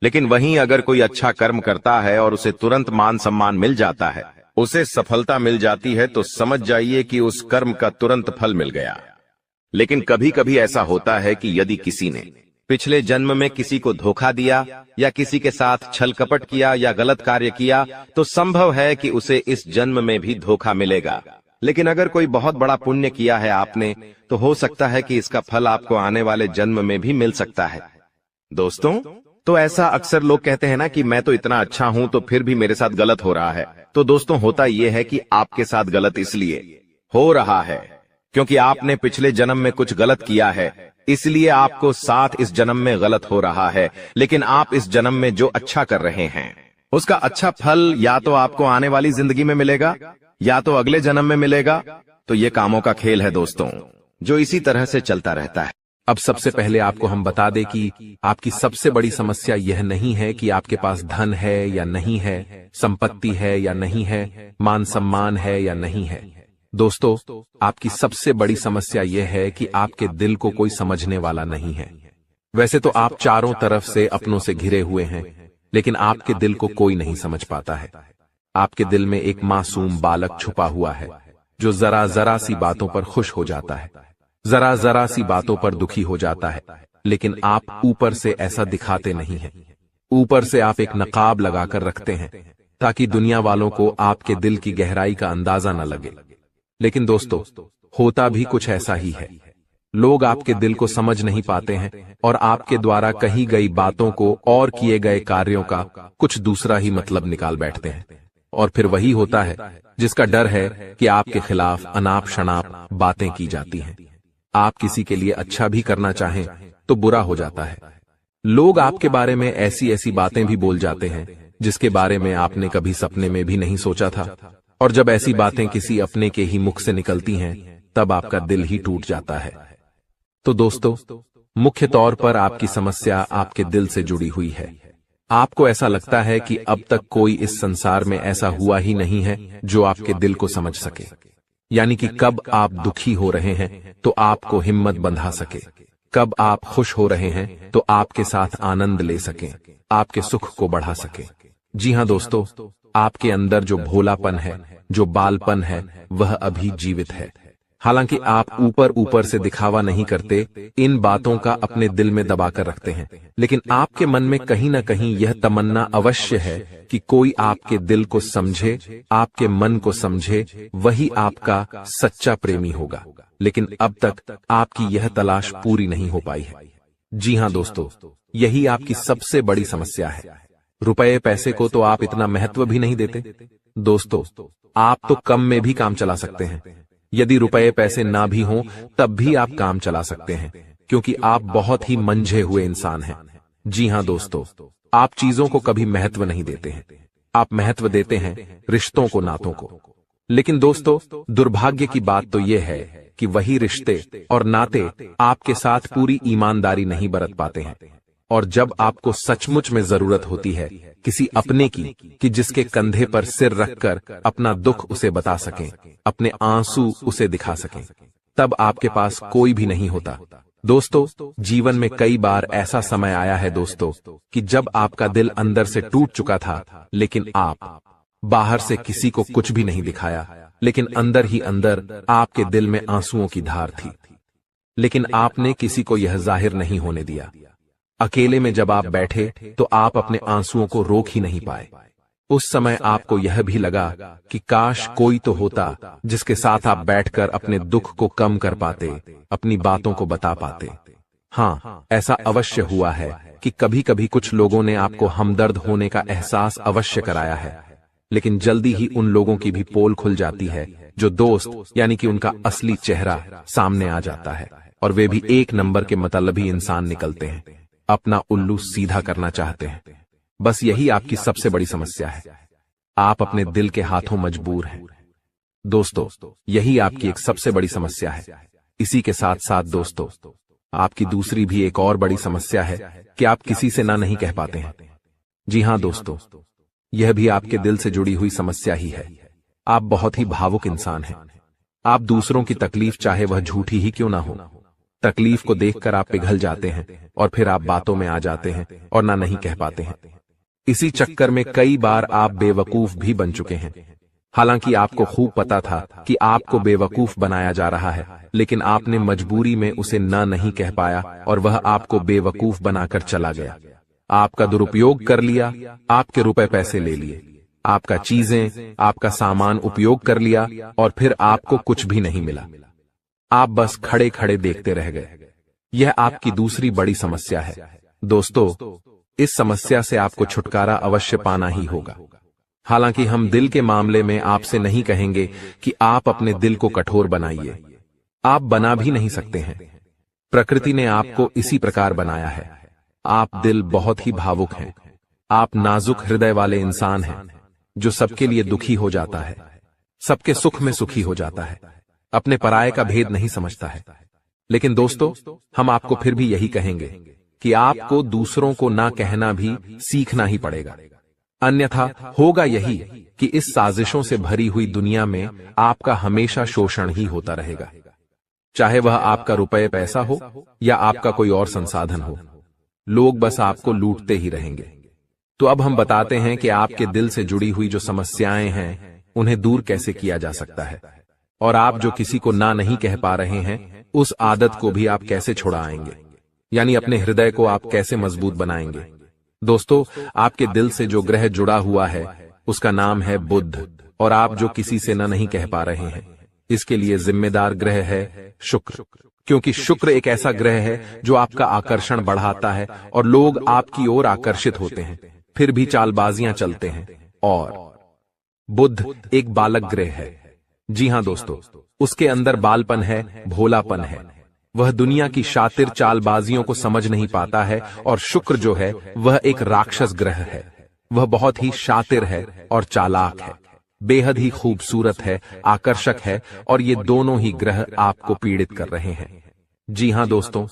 [SPEAKER 1] लेकिन वहीं अगर कोई अच्छा कर्म करता है और उसे तुरंत मान सम्मान मिल जाता है, उसे सफलता मिल जाती है, तो समझ जाइए कि उस कर्म का तुरंत फल मिल गया। लेकिन कभी कभी ऐसा होता है कि यदि किसी ने पिछले जन्म में किसी को धोखा दिया या किसी के साथ छल कपट किया या गलत कार्य किया, तो संभव है कि उसे इस जन्म में भी धोखा मिलेगा। लेकिन अगर कोई बहुत बड़ा पुण्य किया है आपने, तो हो सकता है कि इसका फल आपको आने वाले जन्म में भी मिल सकता है। दोस्तों तो ऐसा अक्सर लोग कहते हैं ना कि मैं तो इतना अच्छा हूं तो फिर भी मेरे साथ गलत हो रहा है। तो दोस्तों होता यह है कि आपके साथ गलत इसलिए हो रहा है क्योंकि आपने पिछले जन्म में कुछ गलत किया है, इसलिए आपको साथ इस जन्म में गलत हो रहा है। लेकिन आप इस जन्म में जो अच्छा कर रहे हैं उसका अच्छा फल या तो आपको आने वाली जिंदगी में मिलेगा या तो अगले जन्म में मिलेगा। तो ये कामों का खेल है दोस्तों, जो इसी तरह से चलता रहता है।
[SPEAKER 2] अब सबसे पहले आपको हम बता दें कि आपकी सबसे बड़ी समस्या यह नहीं है कि आपके पास धन है या नहीं है, संपत्ति है या नहीं है, मान सम्मान है या नहीं है। दोस्तों आपकी सबसे बड़ी समस्या यह है कि आपके दिल को कोई समझने वाला नहीं है। वैसे तो आप चारों तरफ से अपनों से घिरे हुए हैं, लेकिन आपके दिल को कोई नहीं समझ पाता है। आपके दिल में एक मासूम बालक छुपा हुआ है जो जरा जरा सी बातों पर खुश हो जाता है, जरा जरा सी बातों पर दुखी हो जाता है। लेकिन आप ऊपर से ऐसा दिखाते नहीं हैं। ऊपर से आप एक नकाब लगाकर रखते हैं ताकि दुनिया वालों को आपके दिल की गहराई का अंदाजा न लगे। लेकिन दोस्तों होता भी कुछ ऐसा ही है। लोग आपके दिल को समझ नहीं पाते हैं और आपके द्वारा कही गई बातों को और किए गए कार्यों का कुछ दूसरा ही मतलब निकाल बैठते हैं। और फिर वही होता है जिसका डर है कि आपके खिलाफ अनाप शनाप बातें की जाती हैं। आप किसी के लिए अच्छा भी करना चाहें तो बुरा हो जाता है। लोग आपके बारे में ऐसी ऐसी बातें भी बोल जाते हैं जिसके बारे में आपने कभी सपने में भी नहीं सोचा था। और जब ऐसी बातें किसी अपने के ही मुख से निकलती हैं, तब आपका दिल ही टूट जाता है। तो दोस्तों मुख्य तौर पर आपकी समस्या आपके दिल से जुड़ी हुई है। आपको ऐसा लगता है कि अब तक कोई इस संसार में ऐसा हुआ ही नहीं है जो आपके दिल को समझ सके। यानी कि कब आप दुखी हो रहे हैं तो आपको हिम्मत बंधा सके, कब आप खुश हो रहे हैं तो आपके साथ आनंद ले सकें, आपके सुख को बढ़ा सके। जी हां दोस्तों, आपके अंदर जो भोलापन है, जो बालपन है, वह अभी जीवित है। हालांकि आप ऊपर ऊपर से दिखावा नहीं करते, इन बातों का अपने दिल में दबाकर रखते हैं, लेकिन आपके मन में कहीं ना कहीं यह तमन्ना अवश्य है कि कोई आपके दिल को समझे, आपके मन को समझे, वही आपका सच्चा प्रेमी होगा। लेकिन अब तक आपकी यह तलाश पूरी नहीं हो पाई है। जी हां दोस्तों, यही आपकी सबसे बड़ी समस्या है। रुपए पैसे को तो आप इतना महत्व भी नहीं देते। दोस्तों, आप तो कम में भी काम चला सकते हैं। यदि रुपए पैसे ना भी हों तब भी आप काम चला सकते हैं, क्योंकि आप बहुत ही मंझे हुए इंसान हैं। जी हां दोस्तों, आप चीजों को कभी महत्व नहीं देते हैं। आप महत्व देते हैं रिश्तों को, नातों को। लेकिन दोस्तों, दुर्भाग्य की बात तो यह है कि वही रिश्ते और नाते आपके साथ पूरी ईमानदारी नहीं बरत पाते हैं। और जब आपको सचमुच में जरूरत होती है किसी अपने की, कि जिसके कंधे पर सिर रखकर अपना दुख उसे बता सकें, अपने आंसू उसे दिखा सकें, तब आपके पास कोई भी नहीं होता। दोस्तों, जीवन में कई बार ऐसा समय आया है दोस्तों कि जब आपका दिल अंदर से टूट चुका था, लेकिन आप बाहर से किसी को कुछ भी नहीं दिखाया, लेकिन अंदर ही अंदर आपके दिल में आंसुओं की धार थी। लेकिन आपने किसी को यह जाहिर नहीं होने दिया। अकेले में जब आप बैठे तो आप अपने आंसुओं को रोक ही नहीं पाए। उस समय आपको यह भी लगा कि काश कोई तो होता जिसके साथ आप बैठकर अपने दुख को कम कर पाते, अपनी बातों को बता पाते। हाँ, ऐसा अवश्य हुआ है कि कभी कभी कुछ लोगों ने आपको हमदर्द होने का एहसास अवश्य कराया है, लेकिन जल्दी ही उन लोगों की भी पोल खुल जाती है जो दोस्त यानी कि उनका असली चेहरा सामने आ जाता है, और वे भी एक नंबर के मतलबी इंसान निकलते हैं, अपना उल्लू सीधा करना चाहते हैं। बस यही आपकी सबसे बड़ी समस्या है। आप अपने दिल के हाथों मजबूर हैं। दोस्तों, यही आपकी एक सबसे बड़ी समस्या है। इसी के साथ साथ दोस्तों, आपकी दूसरी भी एक और बड़ी समस्या है कि आप किसी से ना नहीं कह पाते हैं। जी हां दोस्तों, यह भी आपके दिल से जुड़ी हुई समस्या ही है। आप बहुत ही भावुक इंसान हैं। आप दूसरों की तकलीफ चाहे वह झूठी ही क्यों ना हो, तकलीफ को देखकर आप पिघल जाते हैं और फिर आप बातों में आ जाते हैं और ना नहीं कह पाते हैं। इसी चक्कर में कई बार आप बेवकूफ भी बन चुके हैं। हालांकि आपको खूब पता था कि आपको बेवकूफ बनाया जा रहा है, लेकिन आपने मजबूरी में उसे ना नहीं कह पाया और वह आपको बेवकूफ बनाकर चला गया। आपका दुरुपयोग कर लिया, आपके रुपए पैसे ले लिए, आपका चीजें, आपका सामान उपयोग कर लिया और फिर आपको कुछ भी नहीं मिला। आप बस खड़े खड़े देखते रह गए। यह आपकी दूसरी बड़ी समस्या है। दोस्तों, इस समस्या से आपको छुटकारा अवश्य पाना ही होगा। हालांकि हम दिल के मामले में आपसे नहीं कहेंगे कि आप अपने दिल को कठोर बनाइए। आप बना भी नहीं सकते हैं। प्रकृति ने आपको इसी प्रकार बनाया है। आप दिल बहुत ही भावुक हैं। आप नाजुक हृदय वाले इंसान हैं जो सबके लिए दुखी हो जाता है, सबके सुख में सुखी हो जाता है, अपने पराये का भेद नहीं समझता है। लेकिन दोस्तों, हम आपको फिर भी यही कहेंगे कि आपको दूसरों को ना कहना भी सीखना ही पड़ेगा। अन्यथा होगा यही कि इस साजिशों से भरी हुई दुनिया में आपका हमेशा शोषण ही होता रहेगा, चाहे वह आपका रुपये पैसा हो या आपका कोई और संसाधन हो। लोग बस आपको लूटते ही रहेंगे। तो अब हम बताते हैं कि आपके दिल से जुड़ी हुई जो समस्याएं हैं उन्हें दूर कैसे किया जा सकता है, और आप जो किसी को ना नहीं कह पा रहे हैं उस आदत को भी आप कैसे छुड़ाएंगे, यानी अपने हृदय को आप कैसे मजबूत बनाएंगे। दोस्तों, आपके दिल से जो ग्रह जुड़ा हुआ है उसका नाम है बुध, और आप जो किसी से ना नहीं कह पा रहे हैं इसके लिए जिम्मेदार ग्रह है शुक्र, क्योंकि शुक्र एक ऐसा ग्रह है जो आपका आकर्षण बढ़ाता है और लोग आपकी ओर आकर्षित होते हैं, फिर भी चालबाजियां चलते हैं। और बुध एक बालक ग्रह है। जी हां दोस्तों, उसके अंदर बालपन है, भोलापन है। वह दुनिया की शातिर चालबाजियों को समझ नहीं पाता है। और शुक्र जो है वह एक राक्षस ग्रह है। वह बहुत ही शातिर है और चालाक है, बेहद ही खूबसूरत है, आकर्षक है, और ये दोनों ही ग्रह आपको पीड़ित कर रहे हैं। जी हां दोस्तों,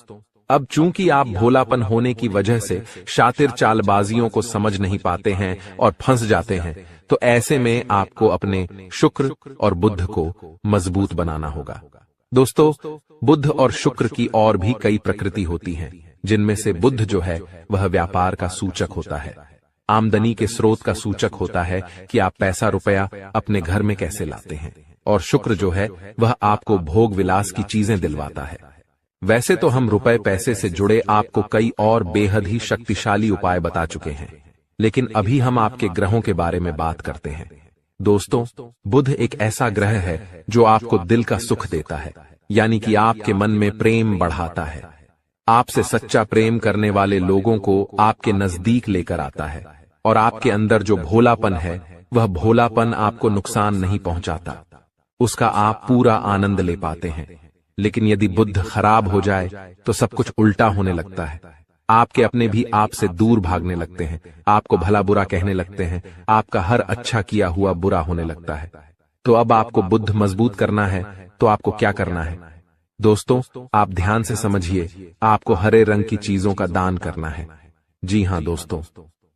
[SPEAKER 2] अब चूंकि आप भोलापन होने की वजह से शातिर चालबाजियों को समझ नहीं पाते हैं और फंस जाते हैं, तो ऐसे में आपको अपने शुक्र और बुध को मजबूत बनाना होगा। दोस्तों, बुध और शुक्र की और भी कई प्रकृति होती हैं, जिनमें से बुध जो है वह व्यापार का सूचक होता है, आमदनी के स्रोत का सूचक होता है कि आप पैसा रुपया अपने घर में कैसे लाते हैं, और शुक्र जो है वह आपको भोग विलास की चीजें दिलवाता है। वैसे तो हम रुपए पैसे से जुड़े आपको कई और बेहद ही शक्तिशाली उपाय बता चुके हैं, लेकिन अभी हम आपके ग्रहों के बारे में बात करते हैं। दोस्तों, बुध एक ऐसा ग्रह है जो आपको दिल का सुख देता है, यानी कि आपके मन में प्रेम बढ़ाता है। आपसे सच्चा प्रेम करने वाले लोगों को आपके नजदीक लेकर आता है, और आपके अंदर जो भोलापन है वह भोलापन आपको नुकसान नहीं पहुंचाता, उसका आप पूरा आनंद ले पाते हैं। लेकिन यदि बुद्ध खराब हो जाए तो सब कुछ उल्टा होने लगता है। आपके अपने भी आपसे दूर भागने लगते हैं, आपको भला बुरा कहने लगते हैं, आपका हर अच्छा किया हुआ बुरा होने लगता है। तो अब आपको बुद्ध मजबूत करना है तो आपको क्या करना है? दोस्तों, आप ध्यान से समझिए, आपको हरे रंग की चीजों का दान करना है। जी हां दोस्तों,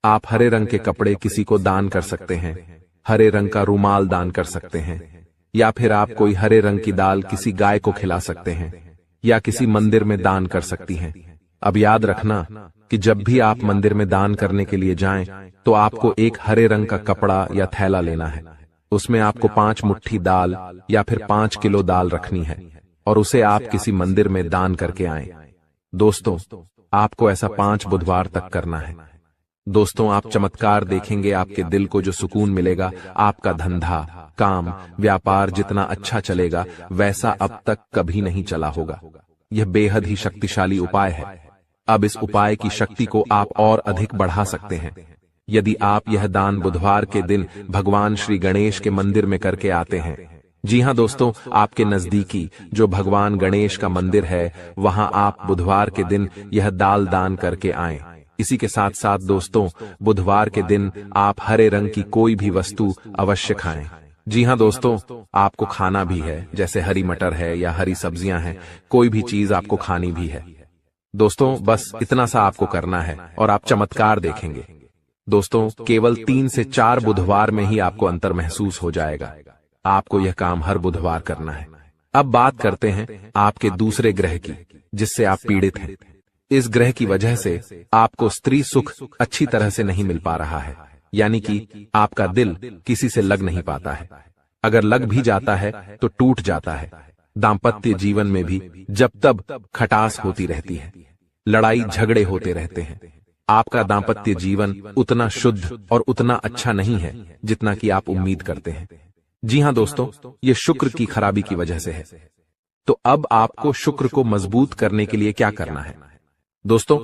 [SPEAKER 2] आप हरे रंग के कपड़े किसी को दान कर सकते हैं, हरे रंग का रुमाल दान कर सकते हैं, या फिर आप कोई हरे रंग की दाल किसी गाय को खिला सकते हैं, या किसी मंदिर में दान कर सकती हैं। अब याद रखना कि जब भी आप मंदिर में दान करने के लिए जाएं, तो आपको एक हरे रंग का कपड़ा या थैला लेना है। उसमें आपको 5 मुट्ठी दाल या फिर 5 किलो दाल रखनी है, और उसे आप किसी मंदिर में दान करके आएं। दोस्तों, आपको ऐसा 5 बुधवार तक करना है। दोस्तों, आप चमत्कार देखेंगे, आपके दिल को जो सुकून मिलेगा, आपका धंधा, काम, व्यापार जितना अच्छा चलेगा वैसा अब तक कभी नहीं चला होगा। यह बेहद ही शक्तिशाली उपाय है। अब इस उपाय की शक्ति को आप और अधिक बढ़ा सकते हैं। यदि आप यह दान बुधवार के दिन भगवान श्री गणेश के मंदिर में करके आते हैं, जी हां दोस्तों, आपके नजदीकी जो भगवान गणेश का मंदिर है, वहां आप बुधवार के दिन यह दाल दान करके आएं। इसी के साथ साथ दोस्तों, बुधवार के दिन आप हरे रंग की कोई भी वस्तु अवश्य खाएं। जी हां दोस्तों, आपको खाना भी है, जैसे हरी मटर है या हरी सब्जियां हैं, कोई भी चीज आपको खानी भी है। दोस्तों, बस इतना सा आपको करना है और आप चमत्कार देखेंगे। दोस्तों, केवल 3 से 4 बुधवार में ही आपको अंतर महसूस हो जाएगा। आपको यह काम हर बुधवार करना है। अब बात करते हैं आपके दूसरे ग्रह की, जिससे आप पीड़ित हैं। इस ग्रह की वजह से आपको स्त्री सुख अच्छी तरह से नहीं मिल पा रहा है, यानी कि आपका दिल किसी से लग नहीं पाता है। अगर लग भी जाता है तो टूट जाता है। दाम्पत्य जीवन में भी जब तब खटास होती रहती है, लड़ाई झगड़े होते रहते हैं। आपका दाम्पत्य जीवन उतना शुद्ध और उतना अच्छा नहीं है जितना कि आप उम्मीद करते हैं। जी हां दोस्तों, ये शुक्र की खराबी की वजह से है। तो अब आपको शुक्र को मजबूत करने के लिए क्या करना है? दोस्तों,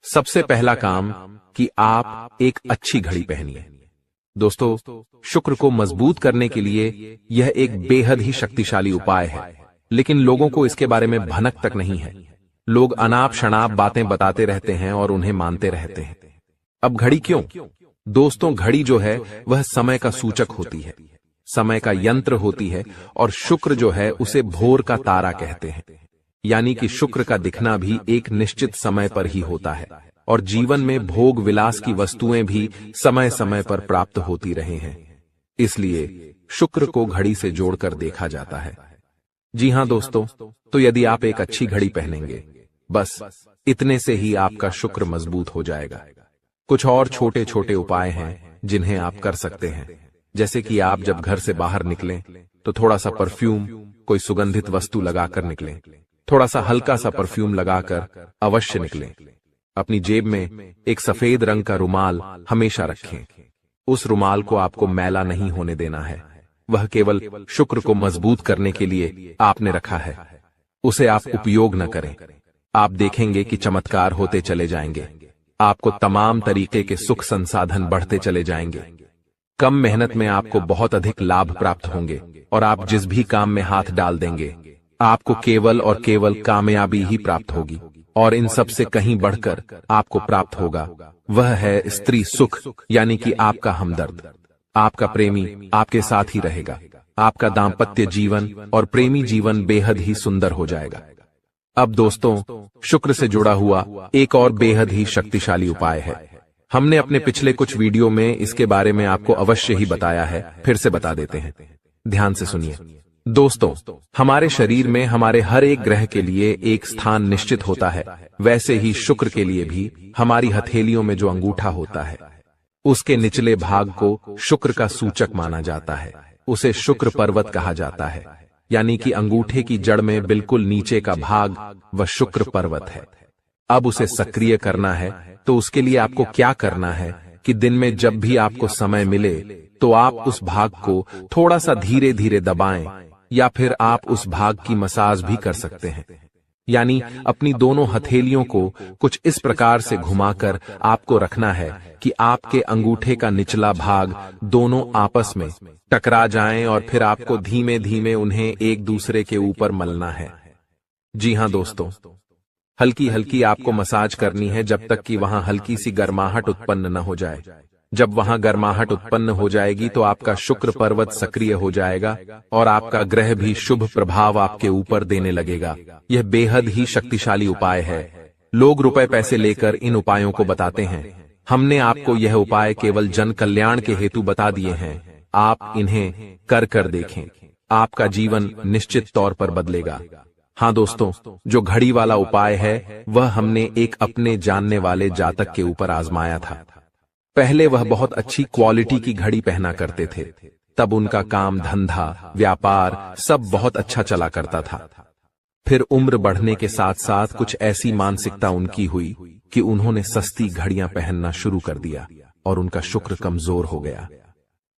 [SPEAKER 2] सबसे पहला काम कि आप एक अच्छी घड़ी पहनिए। दोस्तों, शुक्र को मजबूत करने के लिए यह एक बेहद ही शक्तिशाली उपाय है, लेकिन लोगों को इसके बारे में भनक तक नहीं है। लोग अनाप शनाप बातें बताते रहते हैं और उन्हें मानते रहते हैं। अब घड़ी क्यों? दोस्तों, घड़ी जो है वह समय का सूचक होती है, समय का यंत्र होती है, और शुक्र जो है उसे भोर का तारा कहते हैं। यानी कि शुक्र का दिखना भी एक निश्चित समय पर ही होता है, और जीवन में भोग विलास की वस्तुएं भी समय समय पर प्राप्त होती रहे हैं। इसलिए शुक्र को घड़ी से जोड़कर देखा जाता है। जी हां दोस्तों, तो यदि आप एक अच्छी घड़ी पहनेंगे, बस इतने से ही आपका शुक्र मजबूत हो जाएगा। कुछ और छोटे छोटे उपाय हैं जिन्हें आप कर सकते हैं, जैसे कि आप जब घर से बाहर निकलें तो थोड़ा सा परफ्यूम, कोई सुगंधित वस्तु लगाकर निकलें। थोड़ा सा हल्का सा परफ्यूम लगाकर अवश्य निकलें। अपनी जेब में एक सफेद रंग का रुमाल हमेशा रखें। उस रुमाल को आपको मैला नहीं होने देना है, वह केवल शुक्र को मजबूत करने के लिए आपने रखा है। उसे आप उपयोग न करें। आप देखेंगे कि चमत्कार होते चले जाएंगे। आपको तमाम तरीके के सुख संसाधन बढ़ते चले जाएंगे। कम मेहनत में आपको बहुत अधिक लाभ प्राप्त होंगे, और आप जिस भी काम में हाथ डाल देंगे, आपको केवल और केवल कामयाबी ही प्राप्त होगी। और इन सब से कहीं बढ़कर आपको प्राप्त होगा, वह है स्त्री सुख, यानी कि आपका हमदर्द। आपका प्रेमी आपके साथ ही रहेगा। आपका दाम्पत्य जीवन और प्रेमी जीवन बेहद ही सुंदर हो जाएगा। अब दोस्तों, शुक्र से जुड़ा हुआ एक और बेहद ही शक्तिशाली उपाय है। हमने अपने पिछले कुछ वीडियो में इसके बारे में आपको अवश्य ही बताया है, फिर से बता देते हैं। ध्यान से सुनिए। दोस्तों, हमारे शरीर में हमारे हर एक ग्रह के लिए एक स्थान निश्चित होता है। वैसे ही शुक्र के लिए भी हमारी हथेलियों में जो अंगूठा होता है, उसके निचले भाग को शुक्र का सूचक माना जाता है। उसे शुक्र पर्वत कहा जाता है, यानी कि अंगूठे की जड़ में बिल्कुल नीचे का भाग वह शुक्र पर्वत है। अब उसे सक्रिय करना है, तो उसके लिए आपको क्या करना है कि दिन में जब भी आपको समय मिले तो आप उस भाग को थोड़ा सा धीरे धीरे दबाएं, या फिर आप उस भाग की मसाज भी कर सकते हैं। यानी अपनी दोनों हथेलियों को कुछ इस प्रकार से घुमाकर आपको रखना है कि आपके अंगूठे का निचला भाग दोनों आपस में टकरा जाएं और फिर आपको धीमे धीमे उन्हें एक दूसरे के ऊपर मलना है। जी हां दोस्तों, हल्की हल्की आपको मसाज करनी है जब तक कि वहां हल्की सी गर्माहट उत्पन्न न हो जाए। जब वहां गर्माहट उत्पन्न हो जाएगी तो आपका शुक्र पर्वत सक्रिय हो जाएगा और आपका ग्रह भी शुभ प्रभाव आपके ऊपर देने लगेगा। यह बेहद ही शक्तिशाली उपाय है। लोग रुपए पैसे लेकर इन उपायों को बताते हैं। हमने आपको यह उपाय केवल जन कल्याण के हेतु बता दिए हैं। आप इन्हें कर देखें, आपका जीवन निश्चित तौर पर बदलेगा। हाँ दोस्तों, जो घड़ी वाला उपाय है वह हमने एक अपने जानने वाले जातक के ऊपर आजमाया था। पहले वह बहुत अच्छी क्वालिटी की घड़ी पहना करते थे, तब उनका काम धंधा व्यापार सब बहुत अच्छा चला करता था। फिर उम्र बढ़ने के साथ साथ कुछ ऐसी मानसिकता उनकी हुई कि उन्होंने सस्ती घड़ियां पहनना शुरू कर दिया और उनका शुक्र कमजोर हो गया।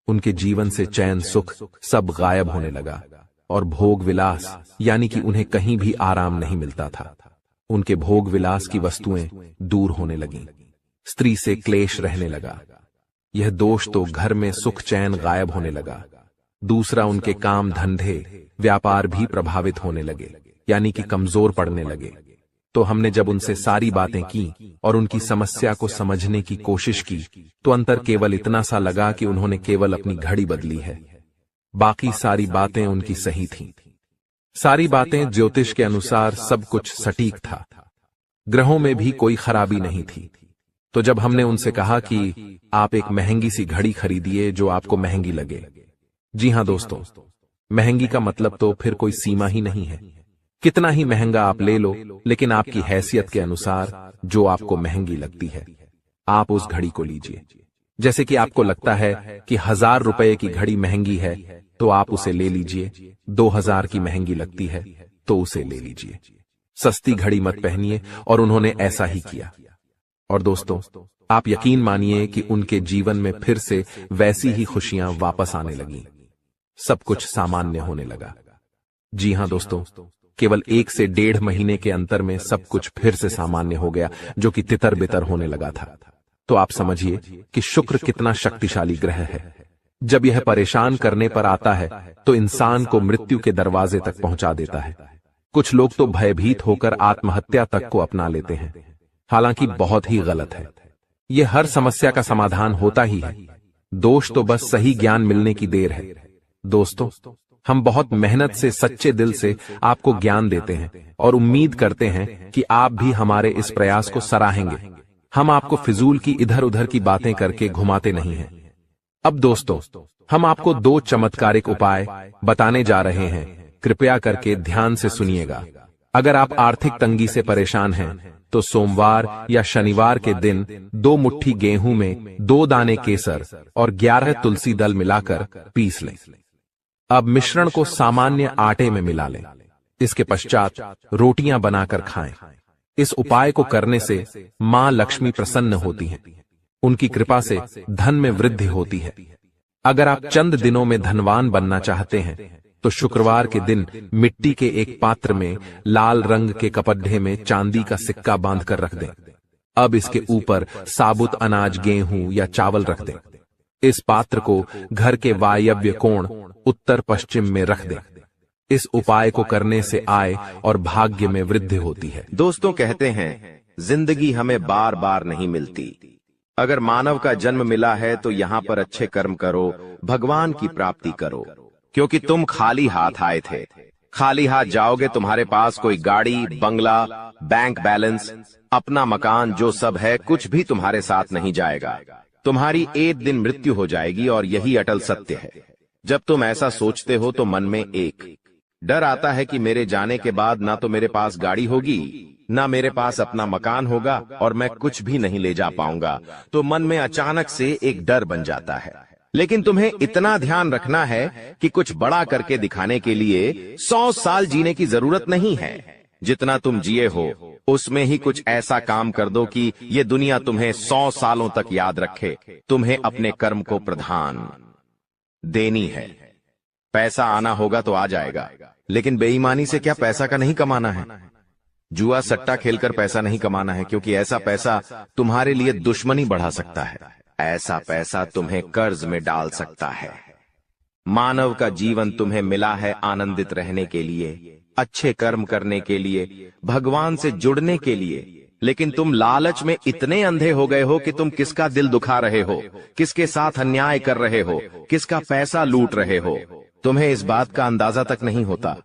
[SPEAKER 2] उनके जीवन से चैन सुख सब गायब होने लगा और भोग विलास यानी कि उन्हें कहीं भी आराम नहीं मिलता था। उनके भोग विलास की वस्तुएं दूर होने लगीं। स्त्री से क्लेश रहने लगा। यह दोष तो घर में सुख चैन गायब होने लगा। दूसरा, उनके काम धंधे व्यापार भी प्रभावित होने लगे, यानी कि कमजोर पड़ने लगे। तो हमने जब उनसे सारी बातें की और उनकी समस्या को समझने की कोशिश की तो अंतर केवल इतना सा लगा कि उन्होंने केवल अपनी घड़ी बदली है, बाकी सारी बातें उनकी सही थीं। सारी बातें ज्योतिष के अनुसार सब कुछ सटीक था। ग्रहों में भी कोई खराबी नहीं थी। तो जब हमने उनसे कहा कि आप एक महंगी सी घड़ी खरीदिए जो आपको महंगी लगे। जी हां दोस्तों, महंगी का मतलब तो फिर कोई सीमा ही नहीं है। कितना ही महंगा आप ले लो, लेकिन आपकी हैसियत के अनुसार जो आपको महंगी लगती है आप उस घड़ी को लीजिए। जैसे कि आपको लगता है कि 1000 रुपए की घड़ी महंगी है तो आप उसे ले लीजिए। 2000 की महंगी लगती है तो उसे ले लीजिए। सस्ती घड़ी मत पहनिए, और उन्होंने ऐसा ही किया। और दोस्तों, आप यकीन मानिए कि उनके जीवन में फिर से वैसी ही खुशियां वापस आने लगीं। सब कुछ सामान्य होने लगा। जी हां दोस्तों, केवल 1 से 1.5 महीने के अंतर में सब कुछ फिर से सामान्य हो गया, जो कि तितर बितर होने लगा था। तो आप समझिए कि शुक्र कितना शक्तिशाली ग्रह है। जब यह परेशान करने पर आता है तो इंसान को मृत्यु के दरवाजे तक पहुंचा देता है। कुछ लोग तो भयभीत होकर आत्महत्या तक को अपना लेते हैं, हालांकि बहुत ही गलत है। यह हर समस्या का समाधान होता ही है। दोष तो बस सही ज्ञान मिलने की देर है। दोस्तों, हम बहुत मेहनत से सच्चे दिल से आपको ज्ञान देते हैं और उम्मीद करते हैं कि आप भी हमारे इस प्रयास को सराहेंगे। हम आपको फिजूल की इधर उधर की बातें करके घुमाते नहीं हैं। अब दोस्तों, हम आपको 2 चमत्कारिक उपाय बताने जा रहे हैं। कृपया करके ध्यान से सुनिएगा। अगर आप आर्थिक तंगी से परेशान हैं तो सोमवार या शनिवार के दिन 2 मुट्ठी गेहूं में 2 दाने केसर और 11 तुलसी दल मिलाकर पीस लें। अब मिश्रण को सामान्य आटे में मिला लें। इसके पश्चात रोटियां बनाकर खाएं। इस उपाय को करने से मां लक्ष्मी प्रसन्न होती हैं। उनकी कृपा से धन में वृद्धि होती है। अगर आप चंद दिनों में धनवान बनना चाहते हैं तो शुक्रवार के दिन मिट्टी के एक पात्र में लाल रंग के कपड्ढे में चांदी का सिक्का बांधकर रख दें। अब इसके ऊपर साबुत अनाज गेहूं या चावल रख दें। इस पात्र को घर के वायव्य कोण उत्तर पश्चिम में रख दें। इस उपाय को करने से आय और भाग्य में वृद्धि होती है।
[SPEAKER 1] दोस्तों, कहते हैं जिंदगी हमें बार बार नहीं मिलती। अगर मानव का जन्म मिला है तो यहाँ पर अच्छे कर्म करो, भगवान की प्राप्ति करो, क्योंकि तुम खाली हाथ आए थे। खाली हाथ जाओगे, तुम्हारे पास कोई गाड़ी, बंगला, बैंक बैलेंस, अपना मकान, जो सब है कुछ भी तुम्हारे साथ नहीं जाएगा। तुम्हारी एक दिन मृत्यु हो जाएगी और यही अटल सत्य है। जब तुम ऐसा सोचते हो तो मन में एक डर आता है कि मेरे जाने के बाद ना तो मेरे पास गाड़ी होगी, ना मेरे पास अपना मकान होगा और मैं कुछ भी नहीं ले जा पाऊंगा। तो मन में अचानक से एक डर बन जाता है। लेकिन तुम्हें इतना ध्यान रखना है कि कुछ बड़ा करके दिखाने के लिए 100 साल जीने की जरूरत नहीं है। जितना तुम जिए हो उसमें ही कुछ ऐसा काम कर दो कि ये दुनिया तुम्हें 100 सालों तक याद रखे। तुम्हें अपने कर्म को प्रधान देनी है। पैसा आना होगा तो आ जाएगा, लेकिन बेईमानी से क्या पैसा का नहीं कमाना है? जुआ सट्टा खेलकर पैसा नहीं कमाना है, क्योंकि ऐसा पैसा तुम्हारे लिए दुश्मनी बढ़ा सकता है। ऐसा पैसा तुम्हें कर्ज में डाल सकता है। मानव का जीवन तुम्हें मिला है आनंदित रहने के लिए, अच्छे कर्म करने के लिए, भगवान से जुड़ने के लिए, लेकिन तुम लालच में इतने अंधे हो गए हो कि तुम किसका दिल दुखा रहे हो, किसके साथ अन्याय कर रहे हो, किसका पैसा लूट रहे हो, तुम्हें इस बात का अंदाजा तक नहीं होता।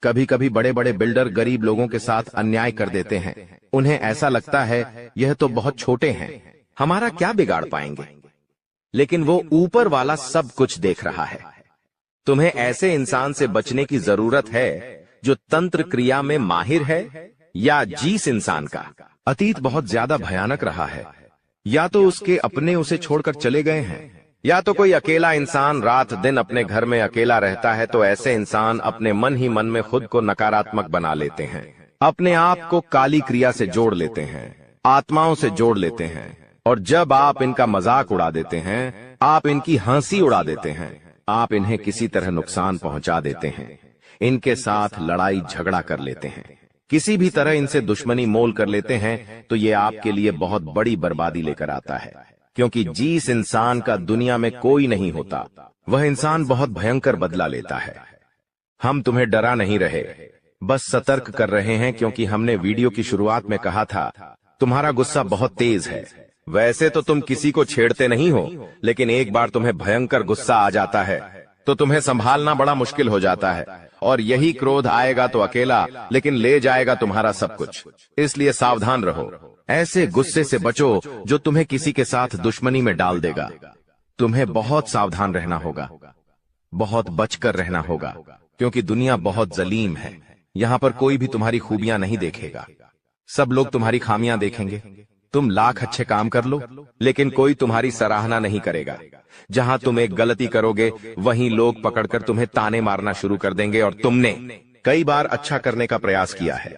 [SPEAKER 1] कभी कभी बड़े बड़े बिल्डर गरीब लोगों के साथ अन्याय कर देते हैं। उन्हें ऐसा लगता है यह तो बहुत छोटे हैं, हमारा क्या बिगाड़ पाएंगे, लेकिन वो ऊपर वाला सब कुछ देख रहा है। तुम्हें ऐसे इंसान से बचने की जरूरत है जो तंत्र क्रिया में माहिर है, या जिस इंसान का अतीत बहुत ज्यादा भयानक रहा है, या तो उसके अपने उसे छोड़कर चले गए हैं, या तो कोई अकेला इंसान रात दिन अपने घर में अकेला रहता है। तो ऐसे इंसान अपने मन ही मन में खुद को नकारात्मक बना लेते हैं, अपने आप को काली क्रिया से जोड़ लेते हैं, आत्माओं से जोड़ लेते हैं, और जब आप इनका मजाक उड़ा देते हैं, आप इनकी हंसी उड़ा देते हैं, आप इन्हें किसी तरह नुकसान पहुंचा देते हैं, इनके साथ लड़ाई झगड़ा कर लेते हैं, किसी भी तरह इनसे दुश्मनी मोल कर लेते हैं, तो ये आपके लिए बहुत बड़ी बर्बादी लेकर आता है। क्योंकि जिस इंसान का दुनिया में कोई नहीं होता, वह इंसान बहुत भयंकर बदला लेता है। हम तुम्हें डरा नहीं रहे, बस सतर्क कर रहे हैं, क्योंकि हमने वीडियो की शुरुआत में कहा था तुम्हारा गुस्सा बहुत तेज है। वैसे तो तुम किसी को छेड़ते नहीं हो, लेकिन एक बार तुम्हें भयंकर गुस्सा आ जाता है तो तुम्हें संभालना बड़ा मुश्किल हो जाता है, और यही क्रोध आएगा तो अकेला, लेकिन ले जाएगा तुम्हारा सब कुछ। इसलिए सावधान रहो, ऐसे गुस्से से बचो जो तुम्हें किसी के साथ दुश्मनी में डाल देगा। तुम्हें बहुत सावधान रहना होगा, बहुत बचकर रहना होगा, क्योंकि दुनिया बहुत जलीम है। यहाँ पर कोई भी तुम्हारी खूबियां नहीं देखेगा, सब लोग तुम्हारी खामियां देखेंगे। तुम लाख अच्छे काम कर लो, लेकिन कोई तुम्हारी सराहना नहीं करेगा। जहां तुम एक गलती करोगे, वहीं लोग पकड़कर तुम्हें ताने मारना शुरू कर देंगे। और तुमने कई बार अच्छा करने का प्रयास किया है,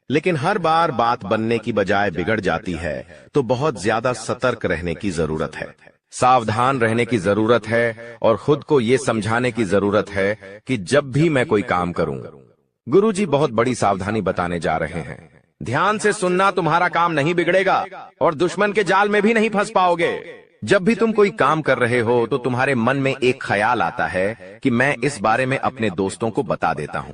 [SPEAKER 1] लेकिन हर बार बात बनने की बजाय बिगड़ जाती है। तो बहुत ज्यादा सतर्क रहने की जरूरत है, सावधान रहने की जरूरत है, और खुद को ये समझाने की जरूरत है कि जब भी मैं कोई काम करूं, गुरुजी बहुत बड़ी सावधानी बताने जा रहे हैं। ध्यान से सुनना, तुम्हारा काम नहीं बिगड़ेगा और दुश्मन के जाल में भी नहीं फंस पाओगे। जब भी तुम कोई काम कर रहे हो तो तुम्हारे मन में एक ख्याल आता है कि मैं इस बारे में अपने दोस्तों को बता देता हूं,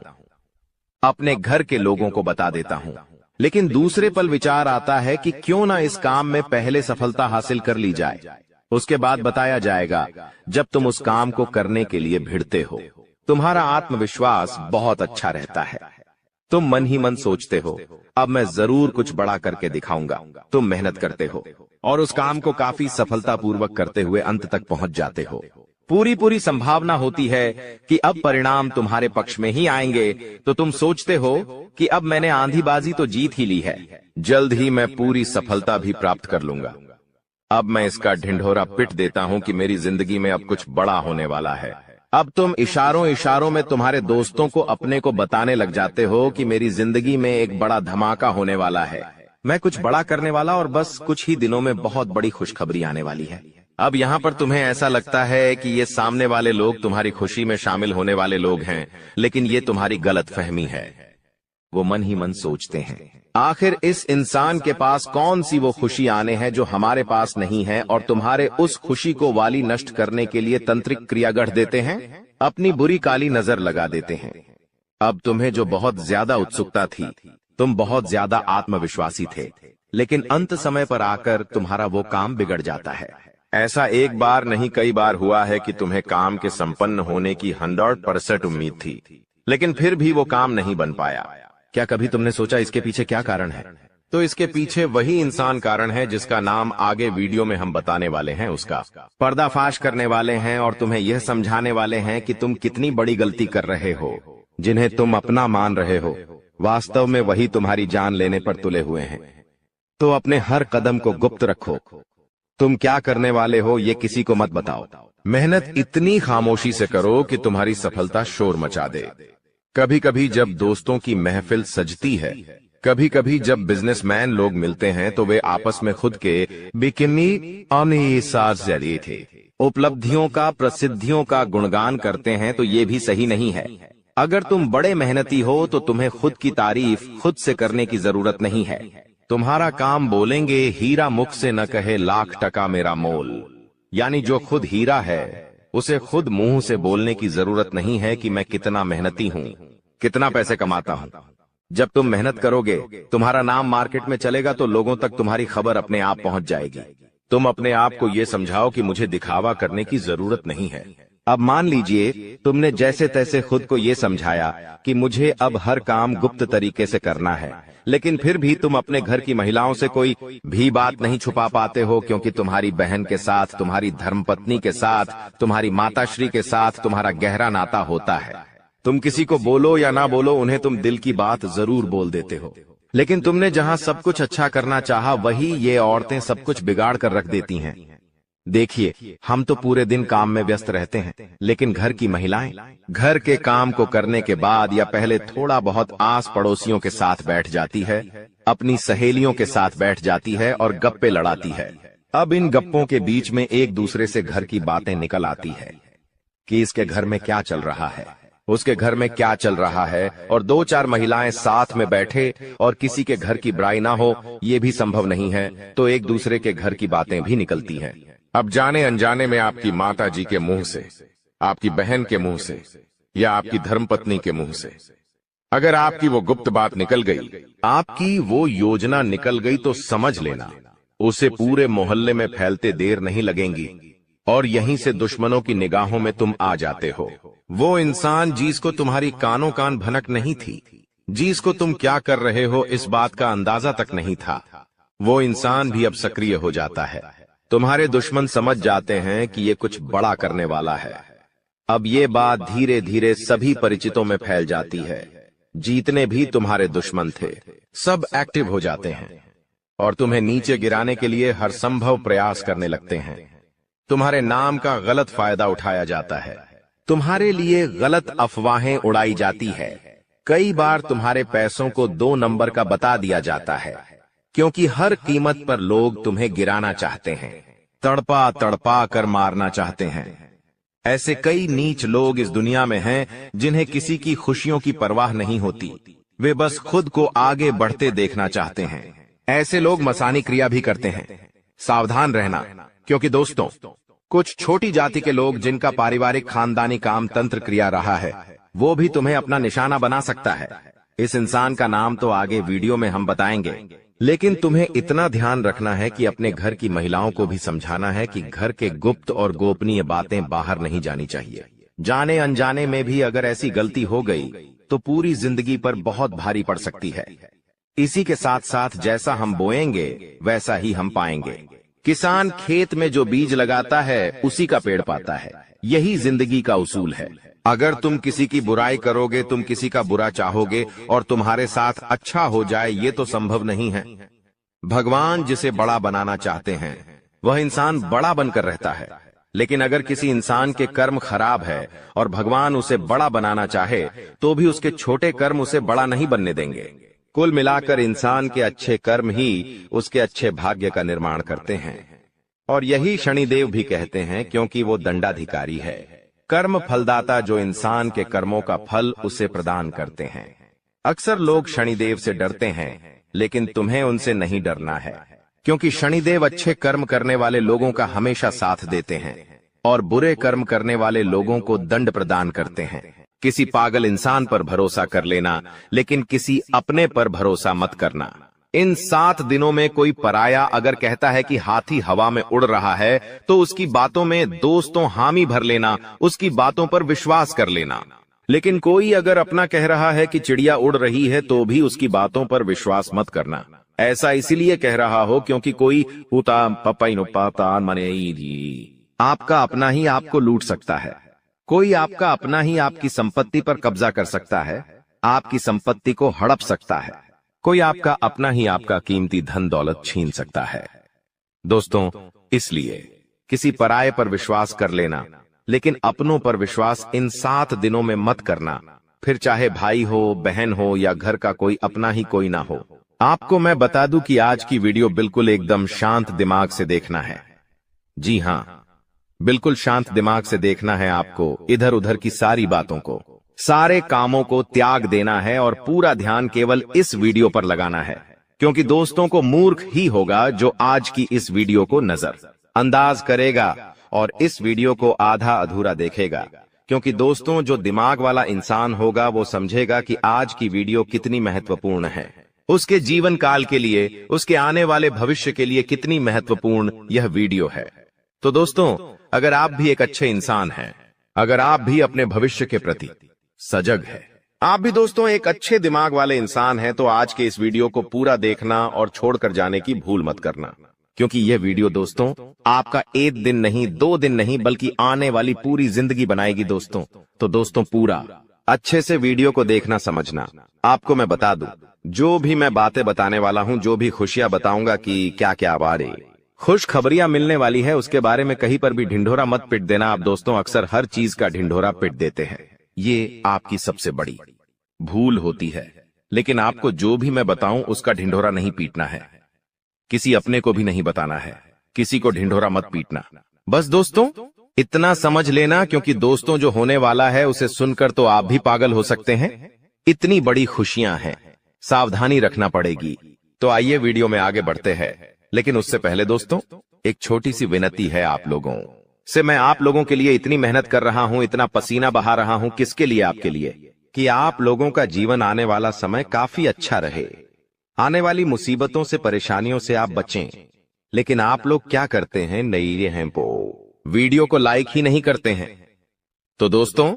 [SPEAKER 1] अपने घर के लोगों को बता देता हूं, लेकिन दूसरे पल विचार आता है कि क्यों ना इस काम में पहले सफलता हासिल कर ली जाए, उसके बाद बताया जाएगा। जब तुम उस काम को करने के लिए भिड़ते हो, तुम्हारा आत्मविश्वास बहुत अच्छा रहता है। तुम मन ही मन सोचते हो, अब मैं जरूर कुछ बड़ा करके दिखाऊंगा। तुम मेहनत करते हो और उस काम को काफी सफलतापूर्वक करते हुए अंत तक पहुंच जाते हो। पूरी संभावना होती है कि अब परिणाम तुम्हारे पक्ष में ही आएंगे, तो तुम सोचते हो कि अब मैंने आंधीबाजी तो जीत ही ली है, जल्द ही मैं पूरी सफलता भी प्राप्त कर लूंगा। अब मैं इसका ढिंढोरा पिट देता हूं कि मेरी जिंदगी में अब कुछ बड़ा होने वाला है। अब तुम इशारों में तुम्हारे दोस्तों को अपने को बताने लग जाते हो कि मेरी जिंदगी में एक बड़ा धमाका होने वाला है, मैं कुछ बड़ा करने वाला, और बस कुछ ही दिनों में बहुत बड़ी खुशखबरी आने वाली है। अब यहाँ पर तुम्हें ऐसा लगता है कि ये सामने वाले लोग तुम्हारी खुशी में शामिल होने वाले लोग हैं, लेकिन ये तुम्हारी गलतफहमी है। वो मन ही मन सोचते हैं, आखिर इस इंसान के पास कौन सी वो खुशी आने हैं जो हमारे पास नहीं है, और तुम्हारे उस खुशी को वाली नष्ट करने के लिए तंत्रिक क्रिया गढ़ देते हैं, अपनी बुरी काली नजर लगा देते हैं। अब तुम्हें जो बहुत ज्यादा उत्सुकता थी, तुम बहुत ज्यादा आत्मविश्वासी थे, लेकिन अंत समय पर आकर तुम्हारा वो काम बिगड़ जाता है। ऐसा एक बार नहीं कई बार हुआ है कि तुम्हें काम के संपन्न होने की 100% उम्मीद थी, लेकिन फिर भी वो काम नहीं बन पाया। क्या कभी तुमने सोचा इसके पीछे क्या कारण है? तो इसके पीछे वही इंसान कारण है जिसका नाम आगे वीडियो में हम बताने वाले हैं। उसका पर्दाफाश करने वाले हैं और तुम्हें यह समझाने वाले हैं कि तुम कितनी बड़ी गलती कर रहे हो। जिन्हें तुम अपना मान रहे हो, वास्तव में वही तुम्हारी जान लेने पर तुले हुए हैं। तो अपने हर कदम को गुप्त रखो। तुम क्या करने वाले हो ये किसी को मत बताओ। मेहनत इतनी खामोशी से करो कि तुम्हारी सफलता शोर मचा दे। कभी कभी जब दोस्तों की महफिल सजती है, कभी कभी जब बिजनेसमैन लोग मिलते हैं, तो वे आपस में खुद के बिकिनी थे, उपलब्धियों का, प्रसिद्धियों का गुणगान करते हैं तो ये भी सही नहीं है। अगर तुम बड़े मेहनती हो तो तुम्हें खुद की तारीफ खुद से करने की जरूरत नहीं है। तुम्हारा काम बोलेंगे, हीरा मुख से न कहे लाख टका मेरा मोल। यानी जो खुद हीरा है उसे खुद मुंह से बोलने की जरूरत नहीं है कि मैं कितना मेहनती हूं, कितना पैसे कमाता हूं। जब तुम मेहनत करोगे, तुम्हारा नाम मार्केट में चलेगा तो लोगों तक तुम्हारी खबर अपने आप पहुंच जाएगी। तुम अपने आप को ये समझाओ कि मुझे दिखावा करने की जरूरत नहीं है। अब मान लीजिए तुमने जैसे तैसे खुद को ये समझाया कि मुझे अब हर काम गुप्त तरीके से करना है, लेकिन फिर भी तुम अपने घर की महिलाओं से कोई भी बात नहीं छुपा पाते हो, क्योंकि तुम्हारी बहन के साथ, तुम्हारी धर्मपत्नी के साथ, तुम्हारी माताश्री के साथ तुम्हारा गहरा नाता होता है। तुम किसी को बोलो या ना बोलो, उन्हें तुम दिल की बात जरूर बोल देते हो। लेकिन तुमने जहां सब कुछ अच्छा करना चाहा, वही ये औरतें सब कुछ बिगाड़ कर रख देती हैं। देखिए, हम तो पूरे दिन काम में व्यस्त रहते हैं, लेकिन घर की महिलाएं घर के काम को करने के बाद या पहले थोड़ा बहुत आस पड़ोसियों के साथ बैठ जाती है, अपनी सहेलियों के साथ बैठ जाती है और गप्पे लड़ाती है। अब इन गप्पों के बीच में एक दूसरे से घर की बातें निकल आती है कि इसके घर में क्या चल रहा है, उसके घर में क्या चल रहा है, और दो चार महिलाएं साथ में बैठे और किसी के घर की बुराई ना हो, ये भी संभव नहीं है, तो एक दूसरे के घर की बातें भी निकलती हैं।
[SPEAKER 3] अब जाने अनजाने में आपकी माता जी के मुंह से, आपकी बहन के मुंह से या आपकी धर्मपत्नी के मुंह से अगर आपकी वो गुप्त बात निकल गई,
[SPEAKER 1] आपकी वो योजना निकल गई, तो समझ लेना उसे पूरे मोहल्ले में फैलते देर नहीं लगेंगी और यहीं से दुश्मनों की निगाहों में तुम आ जाते हो। वो इंसान जिसको तुम्हारी कानों कान भनक नहीं थी, जिसको तुम क्या कर रहे हो इस बात का अंदाजा तक नहीं था, वो इंसान भी अब सक्रिय हो जाता है। तुम्हारे दुश्मन समझ जाते हैं कि ये कुछ बड़ा करने वाला है। अब ये बात धीरे धीरे सभी परिचितों में फैल जाती है। जितने भी तुम्हारे दुश्मन थे सब एक्टिव हो जाते हैं और तुम्हें नीचे गिराने के लिए हर संभव प्रयास करने लगते हैं। तुम्हारे नाम का गलत फायदा उठाया जाता है, तुम्हारे लिए गलत अफवाहें उड़ाई जाती है। कई बार तुम्हारे पैसों को 2 नंबर का बता दिया जाता है, क्योंकि हर कीमत पर लोग तुम्हें गिराना चाहते हैं, तड़पा तड़पा कर मारना चाहते हैं। ऐसे कई नीच लोग इस दुनिया में हैं जिन्हें किसी की खुशियों की परवाह नहीं होती, वे बस खुद को आगे बढ़ते देखना चाहते हैं। ऐसे लोग मसानी क्रिया भी करते हैं। सावधान रहना, क्योंकि दोस्तों, कुछ छोटी जाति के लोग जिनका पारिवारिक खानदानी काम तंत्र क्रिया रहा है, वो भी तुम्हें अपना निशाना बना सकता है। इस इंसान का नाम तो आगे वीडियो में हम बताएंगे, लेकिन तुम्हें इतना ध्यान रखना है कि अपने घर की महिलाओं को भी समझाना है कि घर के गुप्त और गोपनीय बातें बाहर नहीं जानी चाहिए। जाने अनजाने में भी अगर ऐसी गलती हो गई तो पूरी जिंदगी पर बहुत भारी पड़ सकती है। इसी के साथ साथ जैसा हम बोएंगे वैसा ही हम पाएंगे। किसान खेत में जो बीज लगाता है उसी का पेड़ पाता है। यही जिंदगी का उसूल है। अगर तुम किसी की बुराई करोगे, तुम किसी का बुरा चाहोगे और तुम्हारे साथ अच्छा हो जाए, ये तो संभव नहीं है। भगवान जिसे बड़ा बनाना चाहते हैं वह इंसान बड़ा बनकर रहता है, लेकिन अगर किसी इंसान के कर्म खराब है और भगवान उसे बड़ा बनाना चाहे तो भी उसके छोटे कर्म उसे बड़ा नहीं बनने देंगे। कुल मिलाकर इंसान के अच्छे कर्म ही उसके अच्छे भाग्य का निर्माण करते हैं, और यही शनिदेव भी कहते हैं, क्योंकि वो दंडाधिकारी है, कर्म फलदाता, जो इंसान के कर्मों का फल उसे प्रदान करते हैं। अक्सर लोग शनिदेव से डरते हैं, लेकिन तुम्हें उनसे नहीं डरना है, क्योंकि शनिदेव अच्छे कर्म करने वाले लोगों का हमेशा साथ देते हैं और बुरे कर्म करने वाले लोगों को दंड प्रदान करते हैं। किसी पागल इंसान पर भरोसा कर लेना, लेकिन किसी अपने पर भरोसा मत करना। इन 7 दिनों में कोई पराया अगर कहता है कि हाथी हवा में उड़ रहा है तो उसकी बातों में दोस्तों हामी भर लेना, उसकी बातों पर विश्वास कर लेना। लेकिन कोई अगर अपना कह रहा है कि चिड़िया उड़ रही है तो भी उसकी बातों पर विश्वास मत करना। ऐसा इसीलिए कह रहा हो क्योंकि कोई आपका अपना ही आपको लूट सकता है। कोई आपका अपना ही आपकी संपत्ति पर कब्जा कर सकता है, आपकी संपत्ति को हड़प सकता है। कोई आपका अपना ही आपका कीमती धन दौलत छीन सकता है। दोस्तों, इसलिए किसी पराये पर विश्वास कर लेना, लेकिन अपनों पर विश्वास इन 7 दिनों में मत करना, फिर चाहे भाई हो, बहन हो या घर का कोई अपना ही कोई ना हो। आपको मैं बता दूं कि आज की वीडियो बिल्कुल एकदम शांत दिमाग से देखना है। जी हां, बिल्कुल शांत दिमाग से देखना है आपको, इधर उधर की सारी बातों को, सारे कामों को त्याग देना है और पूरा ध्यान केवल इस वीडियो पर लगाना है। क्योंकि दोस्तों को मूर्ख ही होगा जो आज की इस वीडियो को नजरअंदाज करेगा और इस वीडियो को आधा अधूरा देखेगा। क्योंकि दोस्तों जो दिमाग वाला इंसान होगा वो समझेगा कि आज की वीडियो कितनी महत्वपूर्ण है, उसके जीवन काल के लिए, उसके आने वाले भविष्य के लिए कितनी महत्वपूर्ण यह वीडियो है। तो दोस्तों अगर आप भी एक अच्छे इंसान हैं, अगर आप भी अपने भविष्य के प्रति सजग है, आप भी दोस्तों एक अच्छे दिमाग वाले इंसान हैं, तो आज के इस वीडियो को पूरा देखना और छोड़कर जाने की भूल मत करना। क्योंकि यह वीडियो दोस्तों आपका एक दिन नहीं, 2 दिन नहीं, बल्कि आने वाली पूरी जिंदगी बनाएगी दोस्तों। तो दोस्तों पूरा अच्छे से वीडियो को देखना, समझना। आपको मैं बता दूं, जो भी मैं बातें बताने वाला हूं, जो भी खुशियां बताऊंगा कि क्या क्या बारे खुश खबरियां मिलने वाली है, उसके बारे में कहीं पर भी ढिंढोरा मत पिट देना। आप दोस्तों अक्सर हर चीज का ढिंढोरा पिट देते हैं, ये आपकी सबसे बड़ी भूल होती है। लेकिन आपको जो भी मैं बताऊं उसका ढिंढोरा नहीं पीटना है, किसी अपने को भी नहीं बताना है, किसी को ढिंढोरा मत पीटना। बस दोस्तों इतना समझ लेना, क्योंकि दोस्तों जो होने वाला है उसे सुनकर तो आप भी पागल हो सकते हैं। इतनी बड़ी खुशियां हैं, सावधानी रखना पड़ेगी। तो आइए वीडियो में आगे बढ़ते हैं। लेकिन उससे पहले दोस्तों एक छोटी सी विनती है आप लोगों से। मैं आप लोगों के लिए इतनी मेहनत कर रहा हूं, इतना पसीना बहा रहा हूं, किसके लिए? आपके लिए, कि आप लोगों का जीवन आने वाला समय काफी अच्छा रहे, आने वाली मुसीबतों से, परेशानियों से आप बचें। लेकिन आप लोग क्या करते हैं? नई हैं वीडियो को लाइक ही नहीं करते हैं। तो दोस्तों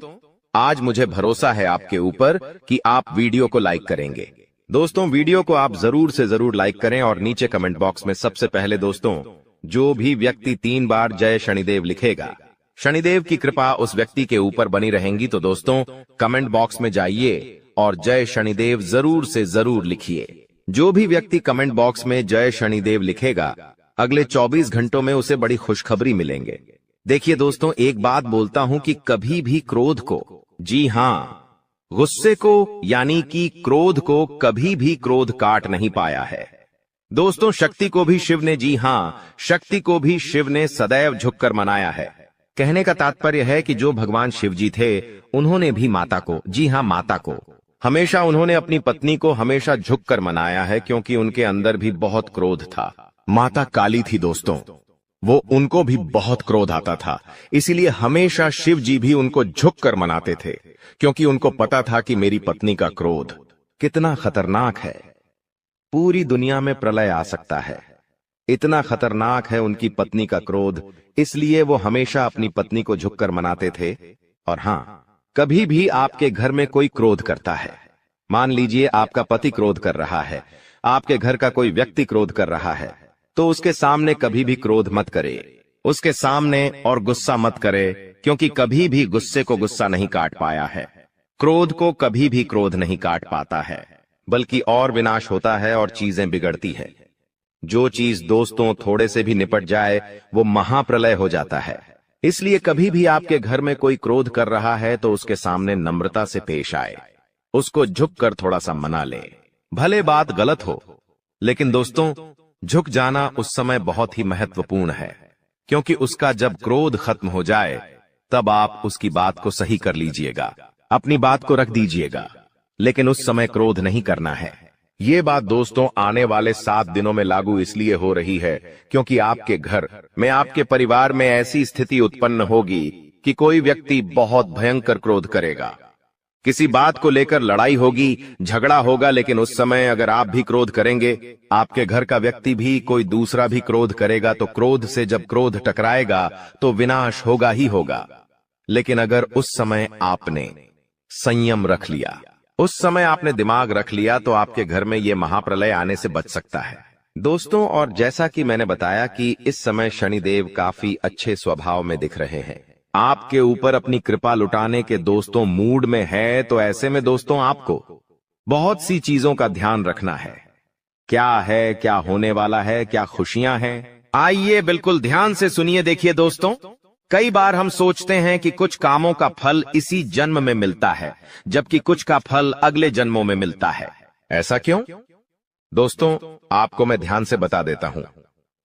[SPEAKER 1] आज मुझे भरोसा है आपके ऊपर कि आप वीडियो को लाइक करेंगे। दोस्तों वीडियो को आप जरूर से जरूर लाइक करें और नीचे कमेंट बॉक्स में सबसे पहले दोस्तों जो भी व्यक्ति 3 बार जय शनिदेव लिखेगा, शनिदेव की कृपा उस व्यक्ति के ऊपर बनी रहेंगी। तो दोस्तों कमेंट बॉक्स में जाइए और जय शनिदेव जरूर से जरूर लिखिए। जो भी व्यक्ति कमेंट बॉक्स में जय शनिदेव लिखेगा, अगले 24 घंटों में उसे बड़ी खुशखबरी मिलेंगे। देखिए दोस्तों एक बात बोलता हूं कि कभी भी क्रोध को, जी हां गुस्से को, यानी कि क्रोध को कभी भी क्रोध काट नहीं पाया है। दोस्तों शक्ति को भी शिव ने, जी हां शक्ति को भी शिव ने सदैव झुककर मनाया है। कहने का तात्पर्य है कि जो भगवान शिव जी थे उन्होंने भी माता को, जी हां माता को, हमेशा उन्होंने अपनी पत्नी को हमेशा झुककर मनाया है, क्योंकि उनके अंदर भी बहुत क्रोध था। माता काली थी दोस्तों, वो उनको भी बहुत क्रोध आता था, इसीलिए हमेशा शिव जी भी उनको झुककर मनाते थे, क्योंकि उनको पता था कि मेरी पत्नी का क्रोध कितना खतरनाक है, पूरी दुनिया में प्रलय आ सकता है, इतना खतरनाक है उनकी पत्नी का क्रोध। इसलिए वो हमेशा अपनी पत्नी को झुककर मनाते थे। और हां कभी भी आपके घर में कोई क्रोध करता है, मान लीजिए आपका पति क्रोध कर रहा है, आपके घर का कोई व्यक्ति क्रोध कर रहा है, तो उसके सामने कभी भी क्रोध मत करे, उसके सामने और गुस्सा मत करे, क्योंकि कभी भी गुस्से को गुस्सा नहीं काट पाया है, क्रोध को कभी भी क्रोध नहीं काट पाता है, बल्कि और विनाश होता है और चीजें बिगड़ती है। जो चीज दोस्तों थोड़े से भी निपट जाए वो महाप्रलय हो जाता है। इसलिए कभी भी आपके घर में कोई क्रोध कर रहा है तो उसके सामने नम्रता से पेश आए, उसको झुककर थोड़ा सा मना ले। भले बात गलत हो, लेकिन दोस्तों झुक जाना उस समय बहुत ही महत्वपूर्ण है, क्योंकि उसका जब क्रोध खत्म हो जाए तब आप उसकी बात को सही कर लीजिएगा, अपनी बात को रख दीजिएगा, लेकिन उस समय क्रोध नहीं करना है। ये बात दोस्तों आने वाले 7 दिनों में लागू इसलिए हो रही है क्योंकि आपके घर में, आपके परिवार में ऐसी स्थिति उत्पन्न होगी कि कोई व्यक्ति बहुत भयंकर क्रोध करेगा, किसी बात को लेकर लड़ाई होगी, झगड़ा होगा। लेकिन उस समय अगर आप भी क्रोध करेंगे, आपके घर का व्यक्ति भी, कोई दूसरा भी क्रोध करेगा, तो क्रोध से जब क्रोध टकराएगा तो विनाश होगा ही होगा। लेकिन अगर उस समय आपने संयम रख लिया, उस समय आपने दिमाग रख लिया, तो आपके घर में यह महाप्रलय आने से बच सकता है दोस्तों। और जैसा कि मैंने बताया कि इस समय शनिदेव काफी अच्छे स्वभाव में दिख रहे हैं, आपके ऊपर अपनी कृपा लुटाने के दोस्तों मूड में है। तो ऐसे में दोस्तों आपको बहुत सी चीजों का ध्यान रखना है। क्या है, क्या होने वाला है, क्या खुशियां हैं, आइए बिल्कुल ध्यान से सुनिए। देखिए दोस्तों, कई बार हम सोचते हैं कि कुछ कामों का फल इसी जन्म में मिलता है, जबकि कुछ का फल अगले जन्मों में मिलता है। ऐसा क्यों? दोस्तों आपको मैं ध्यान से बता देता हूं।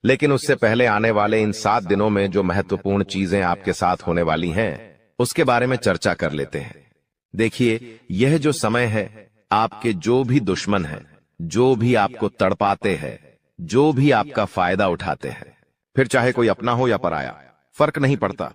[SPEAKER 1] लेकिन उससे पहले आने वाले इन 7 दिनों में जो महत्वपूर्ण चीजें आपके साथ होने वाली हैं, उसके बारे में चर्चा कर लेते हैं। देखिए, यह जो समय है, आपके जो भी दुश्मन हैं, जो भी आपको तड़पाते हैं, जो भी आपका फायदा उठाते हैं, फिर चाहे कोई अपना हो या पराया, फर्क नहीं पड़ता।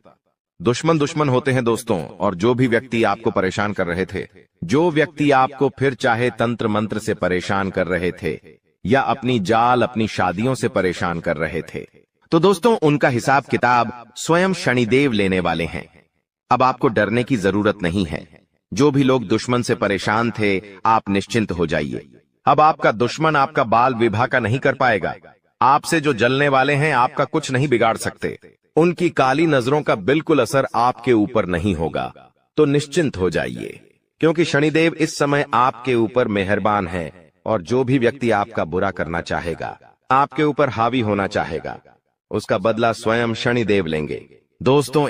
[SPEAKER 1] दुश्मन दुश्मन होते हैं दोस्तों। और जो भी व्यक्ति आपको परेशान कर रहे थे, जो व्यक्ति आपको फिर चाहे तंत्र मंत्र से परेशान कर रहे थे या अपनी जाल, अपनी शादियों से परेशान कर रहे थे, तो दोस्तों उनका हिसाब किताब स्वयं शनिदेव लेने वाले हैं। अब आपको डरने की जरूरत नहीं है। जो भी लोग दुश्मन से परेशान थे, आप निश्चिंत हो जाइए। अब आपका दुश्मन आपका बाल विवाह का नहीं कर पाएगा। आपसे जो जलने वाले हैं, आपका कुछ नहीं बिगाड़ सकते। उनकी काली नजरों का बिल्कुल असर आपके ऊपर नहीं होगा। तो निश्चिंत हो जाइए, क्योंकि शनिदेव इस समय आपके ऊपर मेहरबान है। और जो भी व्यक्ति आपका बुरा करना चाहेगा, आपके ऊपर हावी होना चाहेगा, उसका बदला स्वयं शनिदेव लेंगे। दोस्तों,